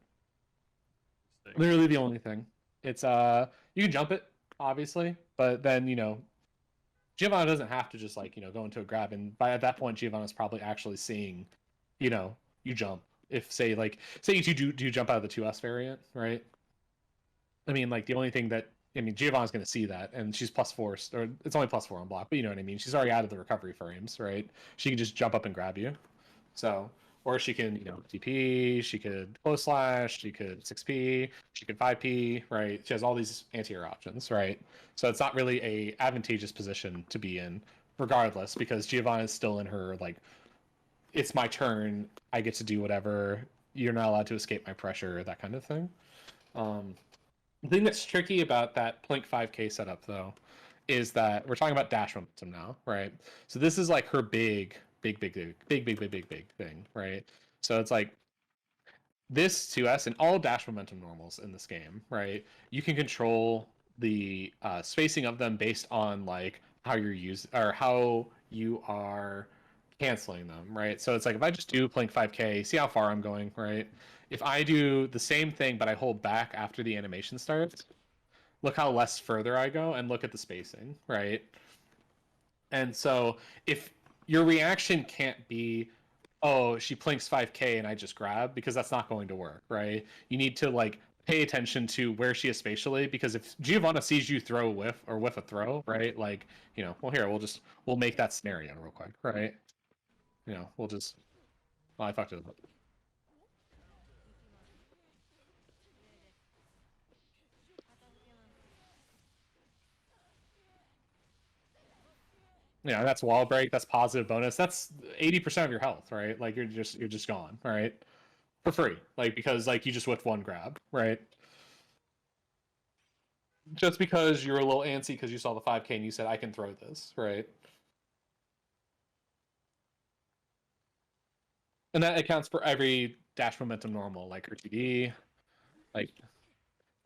Literally the only thing. It's you can jump it, obviously, but then Giovanna doesn't have to just like go into a grab, and by at that point Giovanna's probably actually seeing you jump. If say you do jump out of the 2S variant, right? I mean, like the only thing that Giovanna's going to see that, and she's +4, or it's only +4 on block, but you know what I mean. She's already out of the recovery frames, right? She can just jump up and grab you. So, or she can TP, she could close slash, she could 6P, she could 5P, right? She has all these anti-air options, right? So it's not really a advantageous position to be in, regardless, because Giovanna is still in her like, it's my turn, I get to do whatever. You're not allowed to escape my pressure, that kind of thing. The thing that's tricky about that Plink 5K setup, though, is that we're talking about dash momentum now, right? So this is like her big thing, right? So it's like this 2S and all dash momentum normals in this game, right? You can control the spacing of them based on like how you're using or how you are canceling them, right? So it's like if I just do Plink 5K, see how far I'm going, right? If I do the same thing but I hold back after the animation starts, look how less further I go, and look at the spacing, right? And so if your reaction can't be, oh, she plinks 5K and I just grab, because that's not going to work, right? You need to like pay attention to where she is spatially, because if Giovanna sees you throw a whiff or whiff a throw, right? Like, well, here, we'll make that scenario real quick, right? We'll just, well, I fucked it up. That's wall break, that's positive bonus, that's 80% of your health, right? Like you're just gone, right? For free, like because like you just whipped one grab, right? just because you're a little antsy because you saw the 5K and you said I can throw this, right? And that accounts for every dash momentum normal, like RTD, like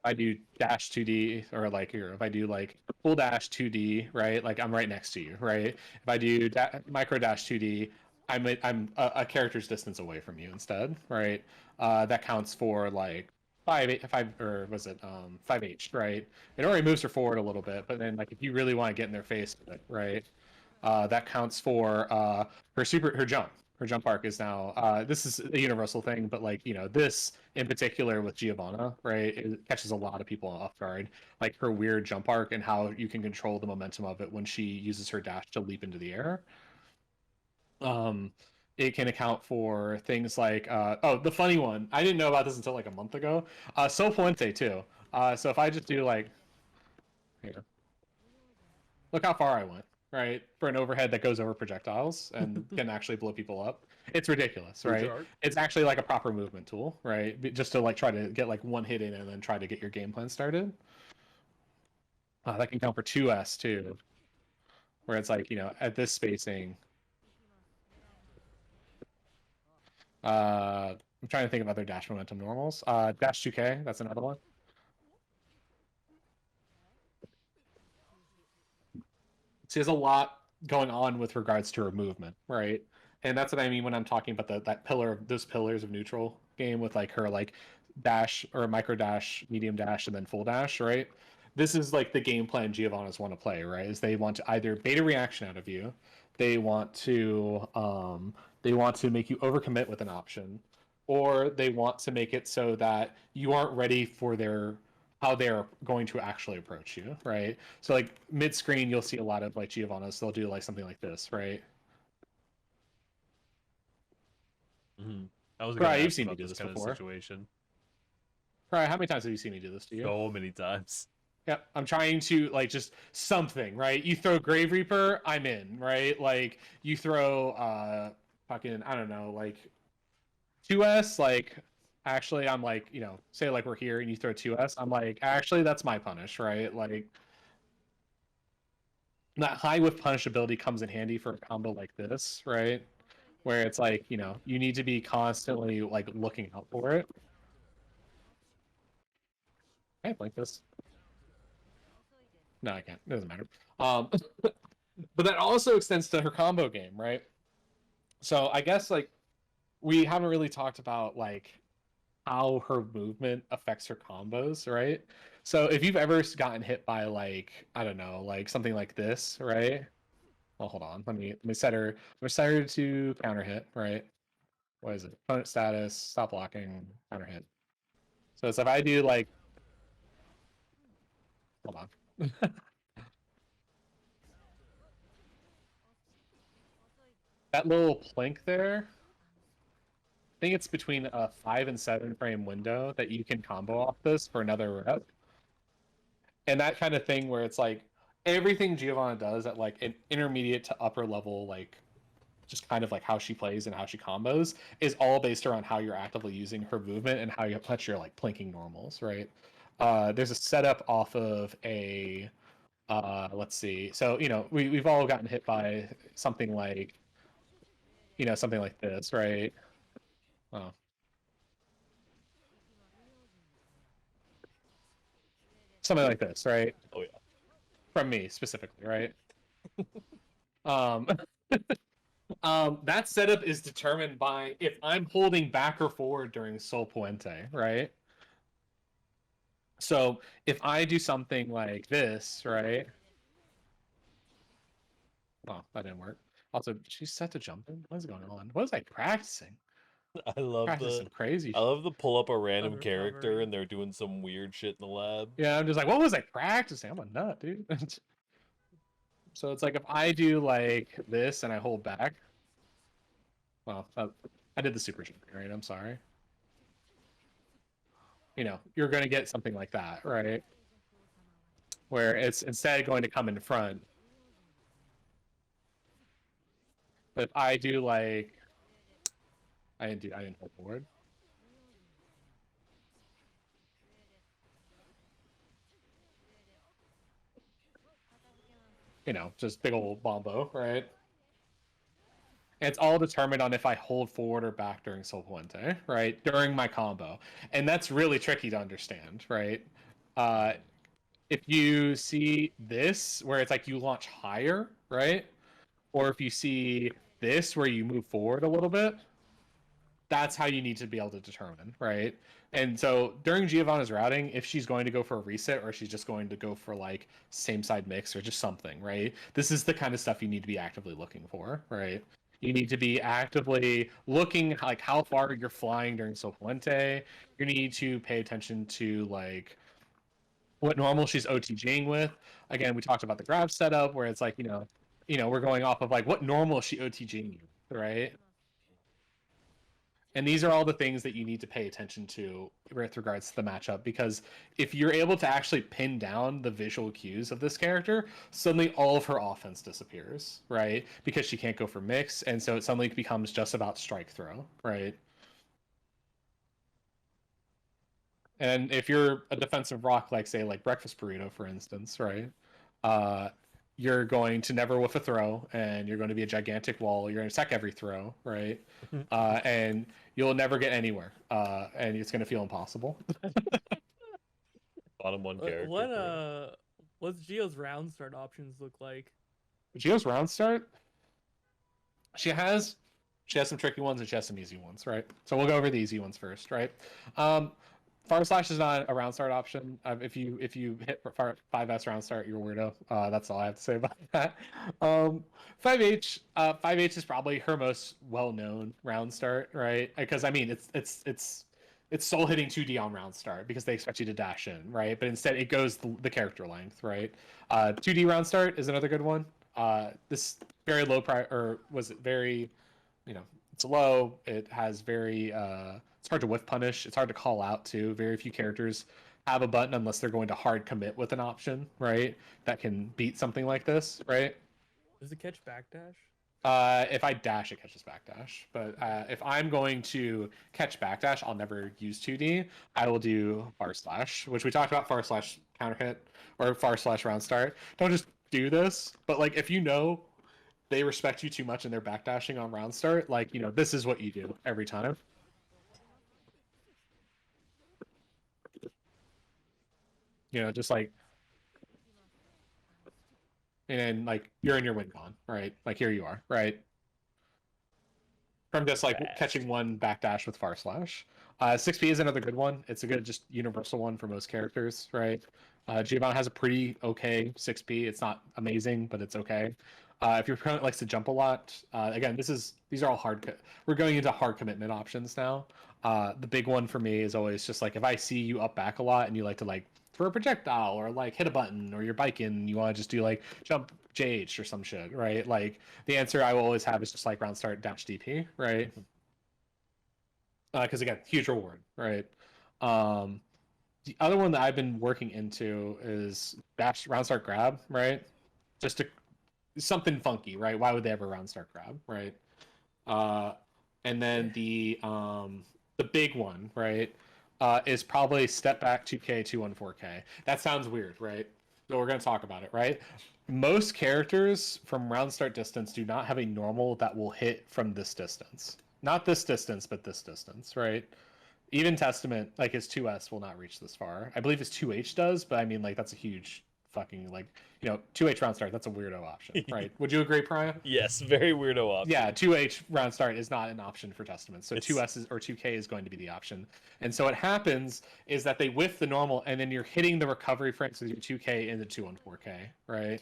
I do dash 2D, or like here, if I do like full dash 2D, right? Like I'm right next to you, right? If I do micro dash 2D, I'm a character's distance away from you instead, right? That counts for like 5 or was it 5H, right? It already moves her forward a little bit, but then like if you really want to get in their face with it, right? That counts for her jump. Her jump arc is now this is a universal thing, but like this in particular with Giovanna, right? It catches a lot of people off guard. Like her weird jump arc and how you can control the momentum of it when she uses her dash to leap into the air. It can account for things like the funny one. I didn't know about this until like a month ago. So Fuente too. So if I just do like here, look how far I went, right? For an overhead that goes over projectiles and can actually blow people up. It's ridiculous, right? It's actually like a proper movement tool, right? Just to like try to get like one hit in and then try to get your game plan started. That can count for 2S too, where it's like, at this spacing. I'm trying to think of other dash momentum normals. Dash 2K, that's another one. She has a lot going on with regards to her movement, right? And that's what I mean when I'm talking about those pillars of neutral game with like her like dash or micro dash, medium dash, and then full dash, right? This is like the game plan Giovanna's want to play, right? Is they want to either beta reaction out of you, they want to make you overcommit with an option, or they want to make it so that you aren't ready for how they're going to actually approach you, right? So like mid screen, you'll see a lot of like Giovanna's. They'll do like something like this, right? Mm-hmm. I was Right, gonna you've ask seen me about do this this kind of before. situation Right, how many times have you seen me do this to you? so many times. Yeah, I'm trying to like just something, right? You throw Grave Reaper, I'm in, right? Like you throw fucking I don't know, like 2S, like actually I'm like, say like we're here and you throw 2S, I'm like, actually that's my punish, right? Like that high whiff punish ability comes in handy for a combo like this, right? Where it's like, you need to be constantly like looking out for it. Can I blink this? No, I can't. It doesn't matter. But that also extends to her combo game, right? So I guess like we haven't really talked about like how her movement affects her combos, right? So if you've ever gotten hit by like I don't know, like something like this, right? Well, hold on. Let me set her. Let me set her to counter hit, right? What is it? Opponent status, stop blocking, counter hit. So it's if I do like, hold on. That little plink there, I think it's between a 5 and 7 frame window that you can combo off this for another rep. And that kind of thing where it's like everything Giovanna does at like an intermediate to upper level, like just kind of like how she plays and how she combos is all based around how you're actively using her movement and how you touch your like plinking normals, right? There's a setup off of a let's see. So, we've all gotten hit by something like something like this, right? Oh. Something like this, right? Oh yeah. From me specifically, right? um that setup is determined by if I'm holding back or forward during Sol Puente, right? So if I do something like this, right? Oh, that didn't work. Also, she's set to jump in. What is going on? What was I practicing? I love Practicing some crazy I love the pull up a random Cover- character covering. and they're doing some weird shit in the lab. Yeah, I'm just like, what was I practicing? I'm a nut, dude. So it's like if I do like this and I hold back. Well, I did the super jump, right? I'm sorry. You're going to get something like that, right? Where it's instead going to come in front. But if I do like, I didn't hold forward. just big old bombo, right? And it's all determined on if I hold forward or back during Sol Puente, right? During my combo. And that's really tricky to understand, right? If you see this, where it's like you launch higher, right? Or if you see this, where you move forward a little bit, that's how you need to be able to determine, right? And so during Giovanna's routing, if she's going to go for a reset or she's just going to go for like same side mix or just something, right? This is the kind of stuff you need to be actively looking for, right? You need to be actively looking like how far you're flying during Sol Puente. You need to pay attention to like what normal she's OTGing with. Again, we talked about the grab setup where it's like, we're going off of like what normal is she OTGing, right? And these are all the things that you need to pay attention to with regards to the matchup, because if you're able to actually pin down the visual cues of this character, suddenly all of her offense disappears, right? Because she can't go for mix, and so it suddenly becomes just about strike throw, right? And if you're a defensive rock, like say like Breakfast Burrito, for instance, right? You're going to never whiff a throw, and you're going to be a gigantic wall. You're going to tech every throw, right? And you'll never get anywhere, and it's going to feel impossible. Bottom one character. What's Geo's round start options look like? Geo's round start, she has some tricky ones and she has some easy ones, right? So we'll go over the easy ones first, right? Far Slash is not a round start option. If you hit 5S round start, you're a weirdo. That's all I have to say about that. 5H is probably her most well-known round start, right? Because I mean, it's soul hitting 2D on round start because they expect you to dash in, right? But instead, it goes the character length, right? 2D round start is another good one. This very low price, or was it very, it's low. It has very it's hard to whiff punish. It's hard to call out too. Very few characters have a button unless they're going to hard commit with an option, right? That can beat something like this, right? Does it catch backdash? If I dash, it catches backdash. But if I'm going to catch backdash, I'll never use 2D. I will do far slash, which we talked about, far slash counter hit or far slash round start. Don't just do this, but like if they respect you too much and they're backdashing on round start, like this is what you do every time. Just like, and like you're in your win con, right? Like here you are, right? From just like catching one backdash with far slash. 6P is another good one. It's a good just universal one for most characters, right? Giovanna has a pretty okay 6P. It's not amazing, but it's okay. If your opponent likes to jump a lot, again, these are all hard. We're going into hard commitment options now. The big one for me is always just like if I see you up back a lot and you like to like throw a projectile or like hit a button or you're biking and you want to just do like jump JH or some shit, right? Like the answer I will always have is just like round start dash DP, right? Because again, huge reward, right? The other one that I've been working into is dash round start grab, right? Just to something funky, right? Why would they ever round start grab, right? And then the big one, right, is probably step back 2K 214K. That sounds weird, right? So we're going to talk about it, right? Most characters from round start distance do not have a normal that will hit from this distance. Not this distance, but this distance, right? Even Testament, like his 2S will not reach this far. I believe his 2H does, but I mean, like, that's a huge fucking, like, 2H round start, that's a weirdo option, right? Would you agree, Pariah? Yes, very weirdo option. Yeah, 2H round start is not an option for Testament. So 2S or 2K is going to be the option. And so what happens is that they whiff the normal, and then you're hitting the recovery frames with your 2K and the 214K, right?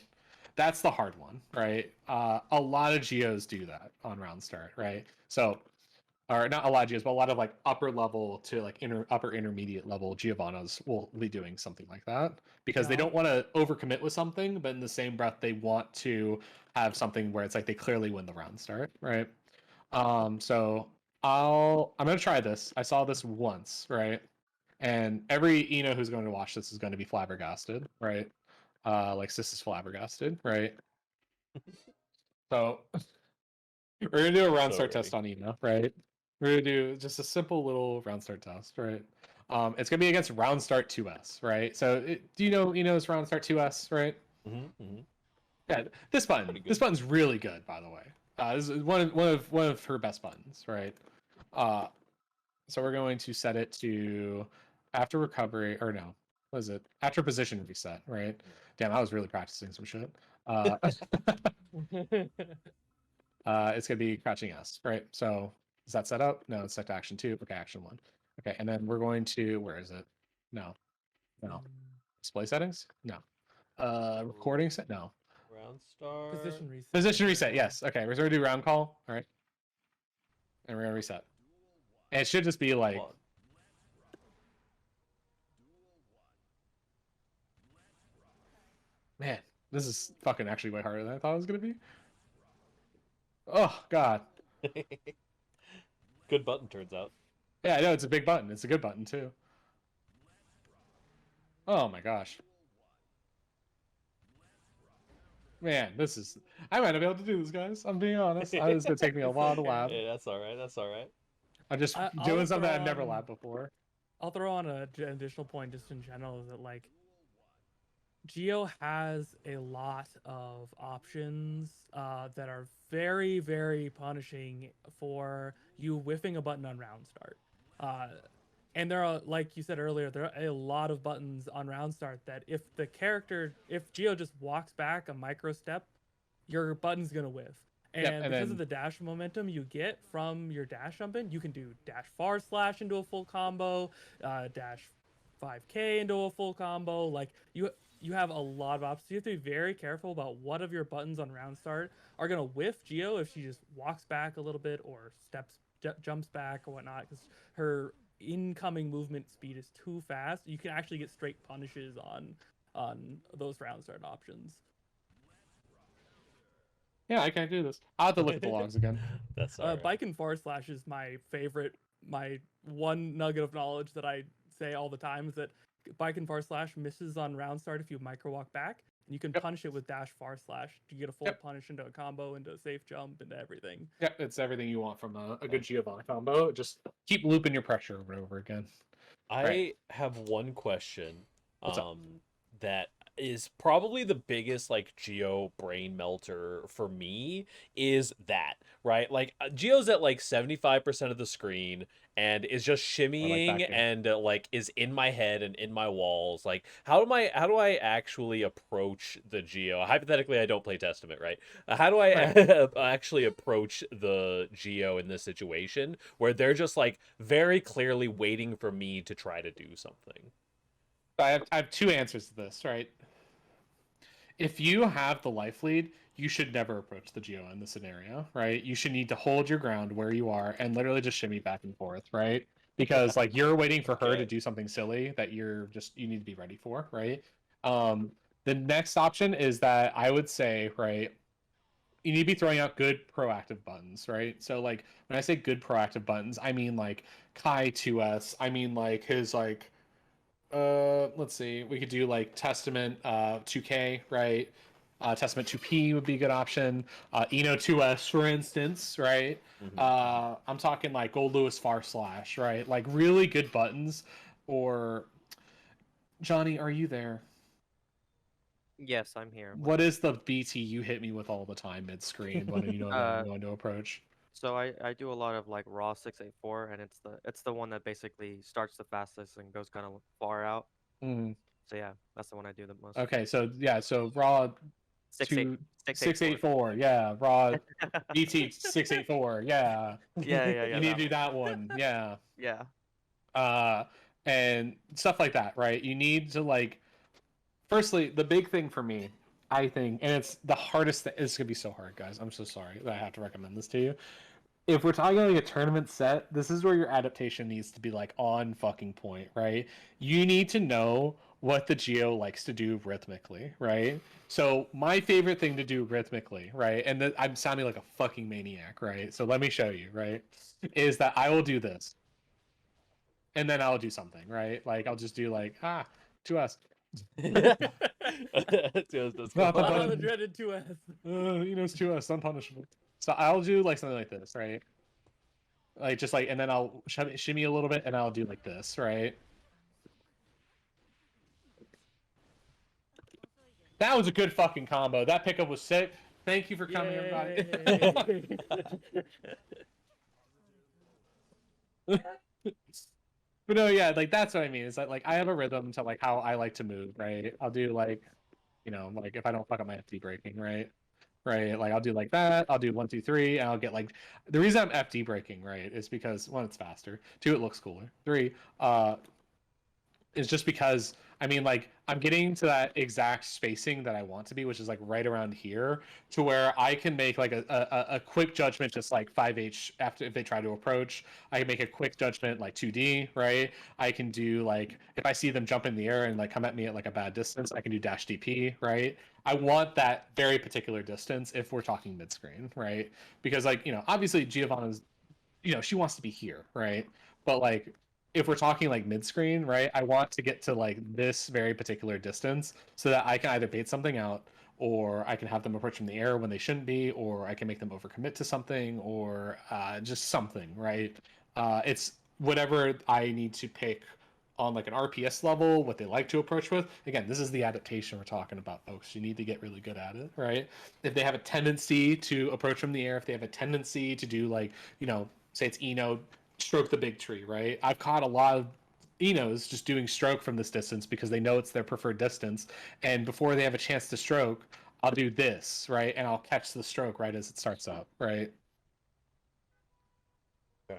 That's the hard one, right? A lot of Geos do that on round start, right? So, or not a lot of Geos, but a lot of like upper level to like upper intermediate level Giovannas will be doing something like that because they don't want to overcommit with something, but in the same breath they want to have something where it's like they clearly win the round start, right? So I'm gonna try this. I saw this once, right? And every Eno who's going to watch this is going to be flabbergasted, right? Like Sis is flabbergasted, right? So we're gonna do a round start test on Eno, right? We're gonna do just a simple little round start test, right? It's gonna be against round start 2S, right? So do you know Eno's round start 2S, right? Yeah, this button. Pretty good. This button's really good, by the way. This is one of her best buttons, right? So we're going to set it to after recovery, or no, what is it? After position reset, right? Damn, I was really practicing some shit. It's gonna be crouching S, right? So is that set up? No, it's set to action 2. Okay, action 1. Okay, and then we're going to where is it? No. Display settings? No. Recording set? No. Round star. Position reset. Position reset, yes. Okay, we're gonna do round call. All right. And we're gonna reset. And it should just be like One. man, this is fucking actually way harder than I thought it was gonna be. Oh god. Good button, turns out. Yeah, I know it's a big button. It's a good button too. Oh my gosh. Man, this is I might not be able to do this, guys. I'm being honest. It's gonna take me a while to lab. Yeah, that's all right. That's all right. I'm just I'll doing something throw I've never on- labbed before. I'll throw on an additional point just in general is that like Geo has a lot of options that are very, very punishing for you whiffing a button on round start. And there are, like you said earlier, there are a lot of buttons on round start that if Geo just walks back a micro step, your button's gonna whiff. And, and because then- of the dash momentum you get from your dash jump in, you can do dash far slash into a full combo, dash 5K into a full combo. Like you have a lot of options. You have to be very careful about what of your buttons on round start are gonna whiff Geo if she just walks back a little bit or jumps back or whatnot, because her incoming movement speed is too fast. You can actually get straight punishes on those round start options. Yeah, I can't do this. I'll have to look at the logs again. That's all right. Bike and far slash is my favorite. My one nugget of knowledge that I say all the time is that bike and far slash misses on round start if you micro walk back, and you can Yep. punish it with dash far slash. You get a full Yep. punish into a combo, into a safe jump, into everything. Yeah, it's everything you want from a good Giovanna combo. Just keep looping your pressure over and over again. I Right. have one question. What's up? That is probably the biggest like Geo brain melter for me is that, right? Like Geo's at like 75% of the screen and is just shimmying here. and like is in my head and in my walls. Like how do I actually approach the Geo? Hypothetically, I don't play Testament, right? How do I actually approach the Geo in this situation where they're just like very clearly waiting for me to try to do something? I have two answers to this, right? If you have the life lead, you should never approach the Geo in this scenario, right? You should need to hold your ground where you are and literally just shimmy back and forth, right? Because like you're waiting for her to Okay. do something silly that you need to be ready for, right? The next option is that I would say, right, you need to be throwing out good proactive buttons, right? So like when I say good proactive buttons, I mean like Kai 2S, I mean like his like let's see, we could do like Testament 2K, right? Testament 2P would be a good option. Eno 2S, for instance, right? I'm talking like Gold Lewis Far Slash, right? Like really good buttons. Or Johnny, are you there? Yes, I'm here. What is the BT you hit me with all the time mid screen when you know I'm going to approach? So I do a lot of like raw 684, and it's the one that basically starts the fastest and goes kind of far out. Mm. So yeah, that's the one I do the most. Okay, so yeah, so raw 684, yeah, raw BT 684, yeah. Yeah. You need to do that one, yeah. Yeah. And stuff like that, right? You need to like. Firstly, the big thing for me, I think, and it's the hardest thing. It's gonna be so hard, guys. I'm so sorry that I have to recommend this to you. If we're talking like a tournament set, this is where your adaptation needs to be like on fucking point, right? You need to know what the Geo likes to do rhythmically, right? So my favorite thing to do rhythmically, right? And I'm sounding like a fucking maniac, right? So let me show you, right? Is that I will do this, and then I'll do something, right? Like I'll just do like to us. That's Not the Ah, button. the dreaded 2S. It's to us, unpunishable. So I'll do like something like this, right? Like just like, and then I'll shimmy a little bit, and I'll do like this, right? That was a good fucking combo. That pickup was sick. Thank you for coming, everybody. But no, yeah, like that's what I mean. Is that like I have a rhythm to like how I like to move, right? I'll do like, like if I don't fuck up my FD breaking, right? Right, like I'll do like that. I'll do 1, 2, 3, and I'll get like the reason I'm FD breaking, right, is because one, it's faster. Two, it looks cooler. Three, is just because I mean, like I'm getting to that exact spacing that I want to be, which is like right around here, to where I can make like a quick judgment, just like 5H after if they try to approach. I can make a quick judgment like 2D, right? I can do like if I see them jump in the air and like come at me at like a bad distance, I can do dash DP, right? I want that very particular distance if we're talking mid screen, right? Because like obviously Giovanna's she wants to be here, right? But like if we're talking like mid-screen, right, I want to get to like this very particular distance so that I can either bait something out, or I can have them approach from the air when they shouldn't be, or I can make them overcommit to something, or just something, right? It's whatever I need to pick on like an RPS level, what they like to approach with. Again, this is the adaptation we're talking about, folks. You need to get really good at it, right? If they have a tendency to approach from the air, if they have a tendency to do like, say it's stroke the big tree, right? I've caught a lot of Enos just doing stroke from this distance because they know it's their preferred distance, and before they have a chance to stroke, I'll do this, right? And I'll catch the stroke right as it starts up, right?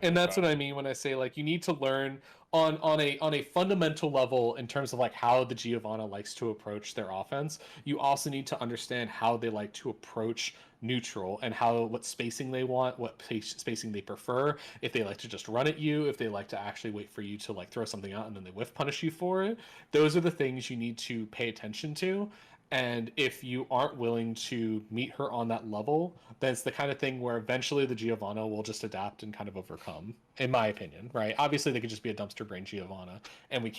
And that's what I mean when I say like you need to learn on a fundamental level in terms of like how the Giovanna likes to approach their offense. You also need to understand how they like to approach neutral and what spacing they want, what spacing they prefer. If they like to just run at you, if they like to actually wait for you to like throw something out and then they whiff punish you for it. Those are the things you need to pay attention to. And if you aren't willing to meet her on that level, then it's the kind of thing where eventually the Giovanna will just adapt and kind of overcome, in my opinion, right? Obviously, they could just be a dumpster brain Giovanna, and I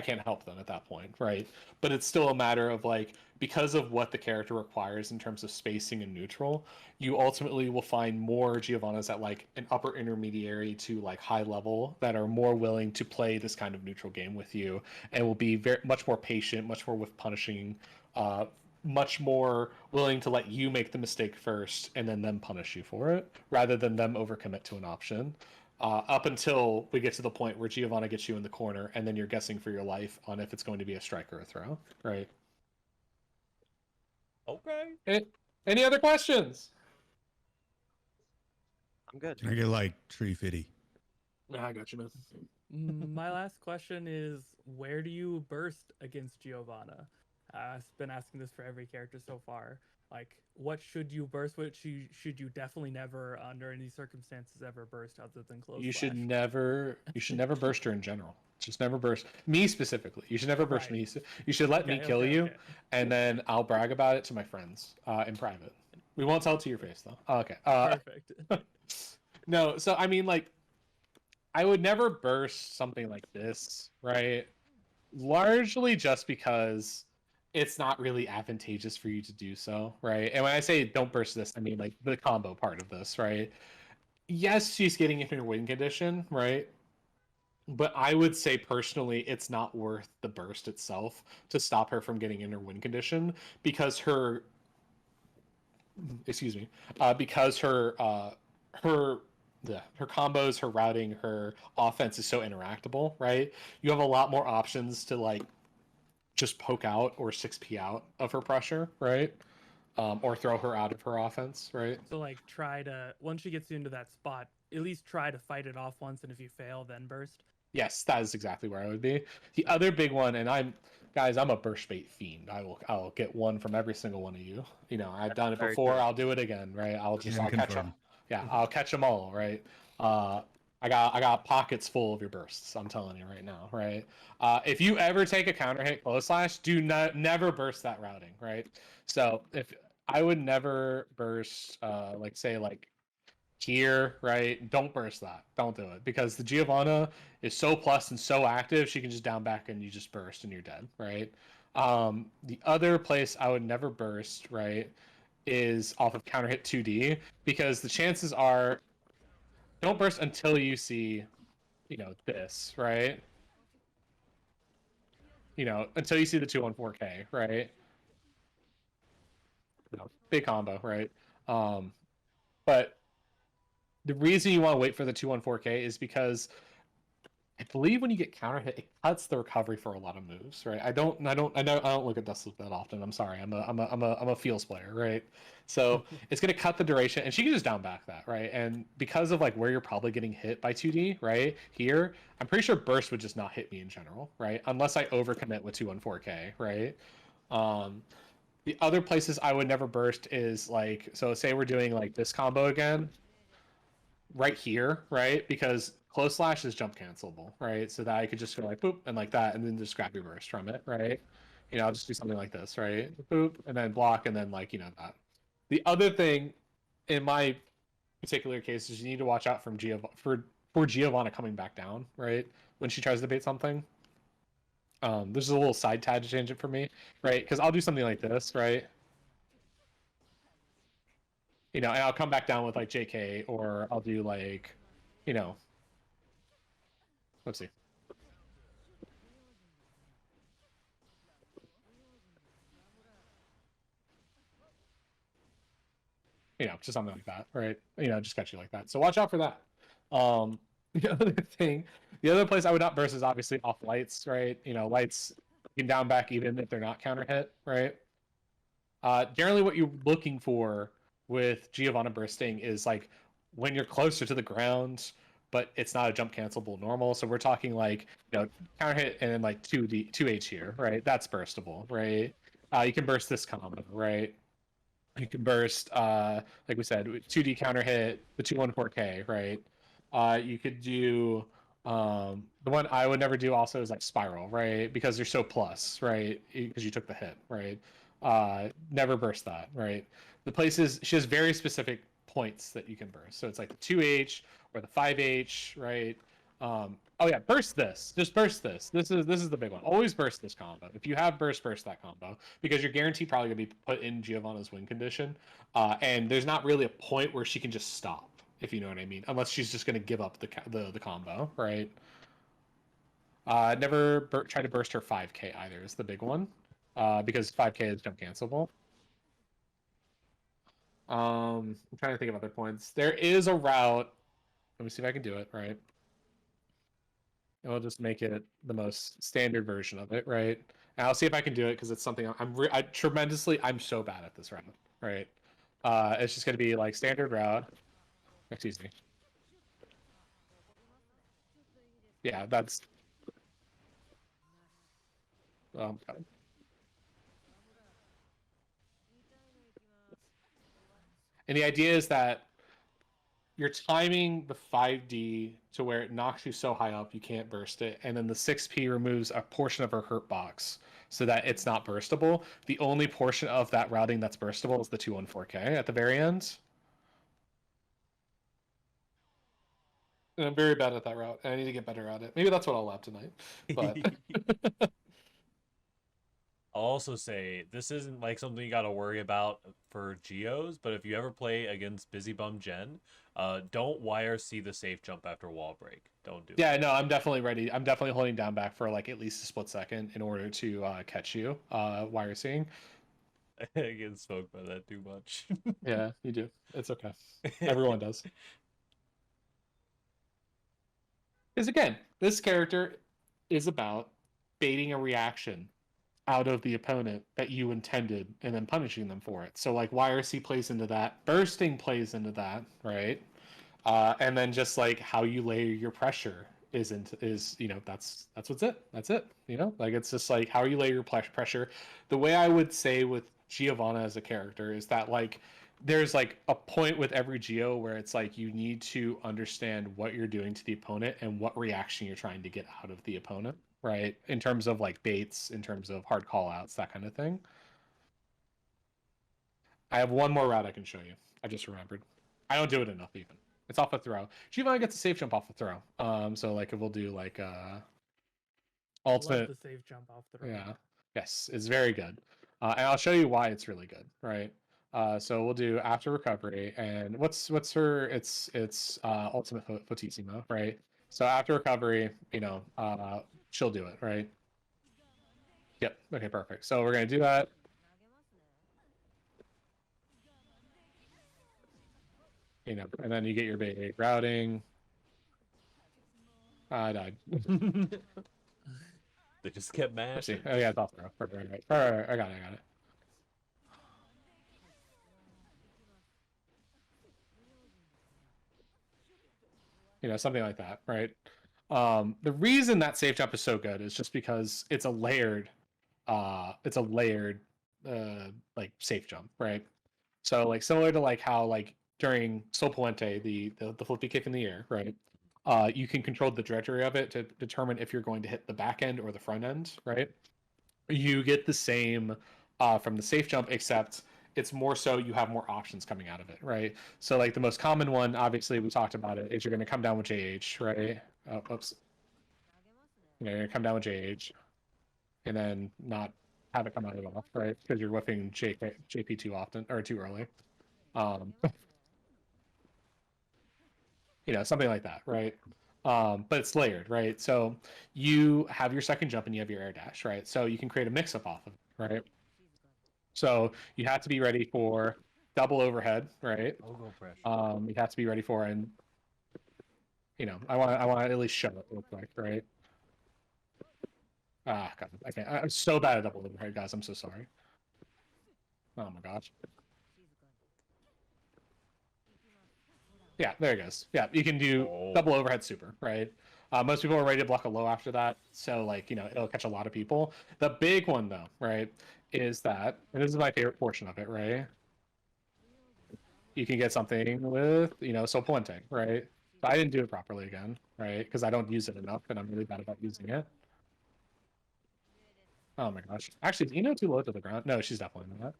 can't help them at that point, right? But it's still a matter of like, because of what the character requires in terms of spacing and neutral, you ultimately will find more Giovannas at like an upper intermediary to like high level that are more willing to play this kind of neutral game with you and will be much more patient, much more with punishing, much more willing to let you make the mistake first and then them punish you for it rather than them overcommit to an option. Up until we get to the point where Giovanna gets you in the corner and then you're guessing for your life on if it's going to be a strike or a throw, right? Okay. Any other questions? I'm good. Can I get like tree fitty? I got you, man. My last question is, where do you burst against Giovanna? I've been asking this for every character so far. Like, what should you burst? What should you definitely never, under any circumstances, ever burst other than close? You slash? should never burst her in general. Just never burst me specifically. You should never burst Right. me. You should let me kill you, okay. and then I'll brag about it to my friends in private. We won't tell it to your face though. Oh, okay. Perfect. No, so I mean, like, I would never burst something like this, right? Largely just because it's not really advantageous for you to do so, right? And when I say don't burst this, I mean like the combo part of this, right? Yes, she's getting into her win condition, right? But I would say personally, it's not worth the burst itself to stop her from getting in her win condition because her because her combos, her routing, her offense is so interactable, right? You have a lot more options to like just poke out or 6P out of her pressure, right? Or throw her out of her offense, right? So, like, once she gets into that spot, at least try to fight it off once, and if you fail, then burst. Yes, that is exactly where I would be. The other big one, and I'm a burst bait fiend. I'll get one from every single one of you. I've done it Very before. true. I'll do it again, right? I'll catch confirm. them. Yeah, I'll catch them all, right? I got pockets full of your bursts. I'm telling you right now, right? If you ever take a counter hit close slash, never burst that routing, right? So if I would never burst, like say like here, right? Don't burst that. Don't do it because the Giovanna is so plus and so active. She can just down back and you just burst and you're dead, right? The other place I would never burst, right, is off of counter hit 2D because the chances are don't burst until you see, this, right? Until you see the 214K, right? big combo, right? But the reason you want to wait for the 214K is because I believe when you get counter hit, it cuts the recovery for a lot of moves, right? I don't look at Dust that often. I'm sorry. I'm a feels player, right? So it's gonna cut the duration, and she can just down back that, right? And because of like where you're probably getting hit by 2D, right? Here, I'm pretty sure burst would just not hit me in general, right? Unless I overcommit with 214K, right? The other places I would never burst is like, so say we're doing like this combo again, right here, right? Because close slash is jump cancelable, right? So that I could just go like boop and like that, and then just grab your burst from it, right? You know, I'll just do something like this, right? Boop, and then block, and then like, you know, that. The other thing in my particular case is you need to watch out from for Giovanna coming back down, right? When she tries to bait something. There's a little side tangent for me, right? Because I'll do something like this, right? You know, and I'll come back down with like JK, or I'll do like, you know, let's see. You know, just something like that, right? You know, just catch you like that. So watch out for that. The other thing, the other place I would not burst is obviously off lights, right? You know, lights you can down back even if they're not counter hit, right? Generally, what you're looking for with Giovanna bursting is like when you're closer to the ground, but it's not a jump cancelable normal. So we're talking like, you know, counter hit and then like 2H here, right? That's burstable, right? You can burst this combo, right? You can burst, like we said, 2D counter hit, the 214K, right? You could do the one I would never do also is like spiral, right? Because you're so plus, right? Because you took the hit, right? Never burst that, right? The places she has very specific points that you can burst. So it's like the 2H or the 5H, right? Oh yeah, burst this. Just burst this. This is the big one. Always burst this combo. If you have burst that combo because you're guaranteed probably gonna be put in Giovanna's win condition, and there's not really a point where she can just stop, if you know what I mean, unless she's just gonna give up the combo, right? Never try to burst her 5K either. Is the big one, because 5K is jump cancelable. I'm trying to think of other points. There is a route. Let me see if I can do it right. And we'll just make it the most standard version of it, right? And I'll see if I can do it because it's something I'm so bad at this route, right? It's just going to be like standard route. Excuse me. Yeah, that's. God. And the idea is that you're timing the 5D to where it knocks you so high up you can't burst it, and then the 6P removes a portion of her hurt box so that it's not burstable. The only portion of that routing that's burstable is the 214K at the very end. And I'm very bad at that route, and I need to get better at it. Maybe that's what I'll lab tonight. But I'll also say this isn't like something you got to worry about for Geos, but if you ever play against BusyBumJen, don't YRC the safe jump after wall break. Don't do it. Yeah, no, I'm definitely ready. I'm definitely holding down back for like at least a split second in order to catch you YRCing. I get smoked by that too much. Yeah, you do. It's okay. Everyone does. Because again, this character is about baiting a reaction out of the opponent that you intended and then punishing them for it. So like YRC plays into that, bursting plays into that, right? And then just like how you layer your pressure is you know, that's what's it. That's it. You know, like it's just like how you layer your pressure. The way I would say with Giovanna as a character is that like there's like a point with every Geo where it's like you need to understand what you're doing to the opponent and what reaction you're trying to get out of the opponent, right? In terms of like baits, in terms of hard call outs, that kind of thing. I have one more route I can show you. I just remembered. I don't do it enough even. It's off a throw. Giovanna gets a safe jump off a throw. So like if we'll do like ultimate. Love the safe jump off the road. Yeah. Yes, it's very good. And I'll show you why it's really good, right? So we'll do after recovery, and what's her? It's ultimate fortissimo, right? So after recovery, you know, she'll do it, right? Yep. Okay, perfect. So we're gonna do that. You know, and then you get your bait 8 routing. I died. They just kept Let's see. mashing. Oh yeah, it's off throw. Right. I got it. You know, something like that, right? The reason that safe jump is so good is just because it's a layered like safe jump, right? So like similar to like how like during Sol Puente, the flippy kick in the air, right? You can control the trajectory of it to determine if you're going to hit the back end or the front end, right? You get the same from the safe jump, except it's more so you have more options coming out of it, right? So like the most common one, obviously we talked about it, is you're going to come down with JH, right? Oh, oops. You know, you're going to come down with JH and then not have it come out at all, right? Because you're whipping JP too often or too early. You know, something like that, right? But it's layered, right? So you have your second jump and you have your air dash, right? So you can create a mix-up off of it, right? So you have to be ready for double overhead, right? You have to be ready for, and you know, I want to at least show it real quick, right? Ah, God, I can't. I'm so bad at double overhead, guys. I'm so sorry. Oh my gosh. Yeah, there it goes. Yeah, you can do double overhead super, right? Most people are ready to block a low after that, so like, you know, it'll catch a lot of people. The big one though, right, is that, and this is my favorite portion of it, right? You can get something with, you know, Sol Puente, right? So I didn't do it properly again, right? Because I don't use it enough, and I'm really bad about using it. Oh my gosh. Actually, is Ino too low to the ground? No, she's definitely not.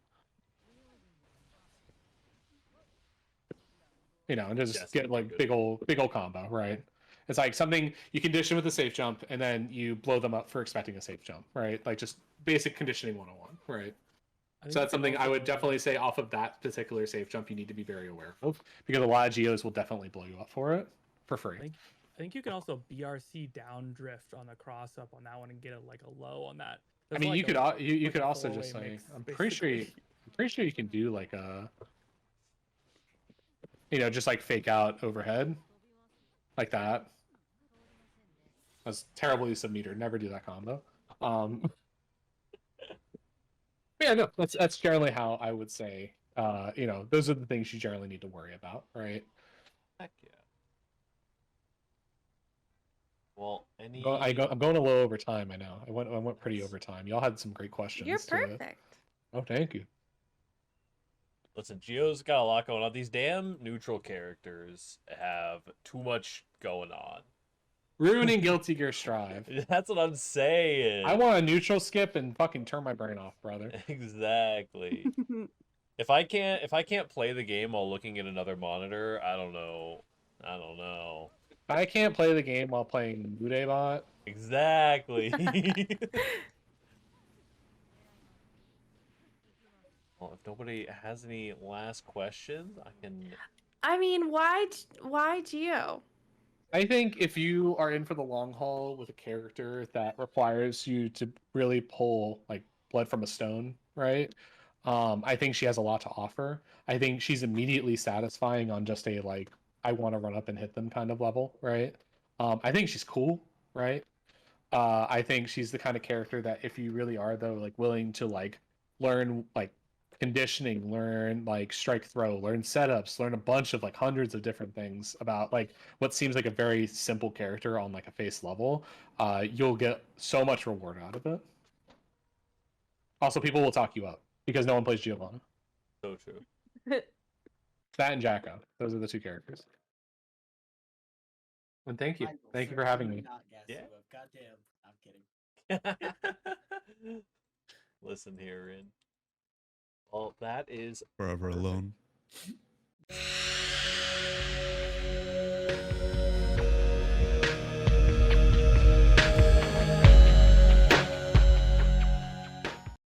You know, and just Yes, get like good. big old combo, right? It's like something you condition with a safe jump, and then you blow them up for expecting a safe jump, right? Like just basic conditioning 101, right? So that's something I would definitely say off of that particular safe jump you need to be very aware of, because a lot of geos will definitely blow you up for it for free. I think you can also BRC down drift on the cross up on that one and get it like a low on that. I mean, like you could also four-way just like mix, I'm pretty sure you can do like a, you know, just like fake out overhead like that. That's terrible use of meter. Never do that combo. Yeah, no, that's generally how I would say. You know, those are the things you generally need to worry about, right? Heck yeah. Well, I'm going a little over time. I know. I went pretty over time. Y'all had some great questions. You're perfect. Oh, thank you. Listen, Geo's got a lot going on. These damn neutral characters have too much going on. Ruining Guilty Gear Strive. That's what I'm saying. I want a neutral skip and fucking turn my brain off, brother. Exactly. If I can't play the game while looking at another monitor, I don't know. If I can't play the game while playing Budebot. Exactly. Well, if nobody has any last questions, I can. I mean, why Geo? I think if you are in for the long haul with a character that requires you to really pull like blood from a stone, right? I think she has a lot to offer. I think she's immediately satisfying on just a like I want to run up and hit them kind of level, right? I think she's cool, right? I think she's the kind of character that if you really are though like willing to like learn like conditioning, learn like strike throw, learn setups, learn a bunch of like hundreds of different things about like what seems like a very simple character on like a face level, you'll get so much reward out of it. Also, people will talk you up because no one plays Giovanna. So true. That and Jacko. Those are the two characters. And thank you. Thank you for having me. Yeah. Goddamn. I'm kidding. Listen here, Rin. Well, that is Forever perfect. alone.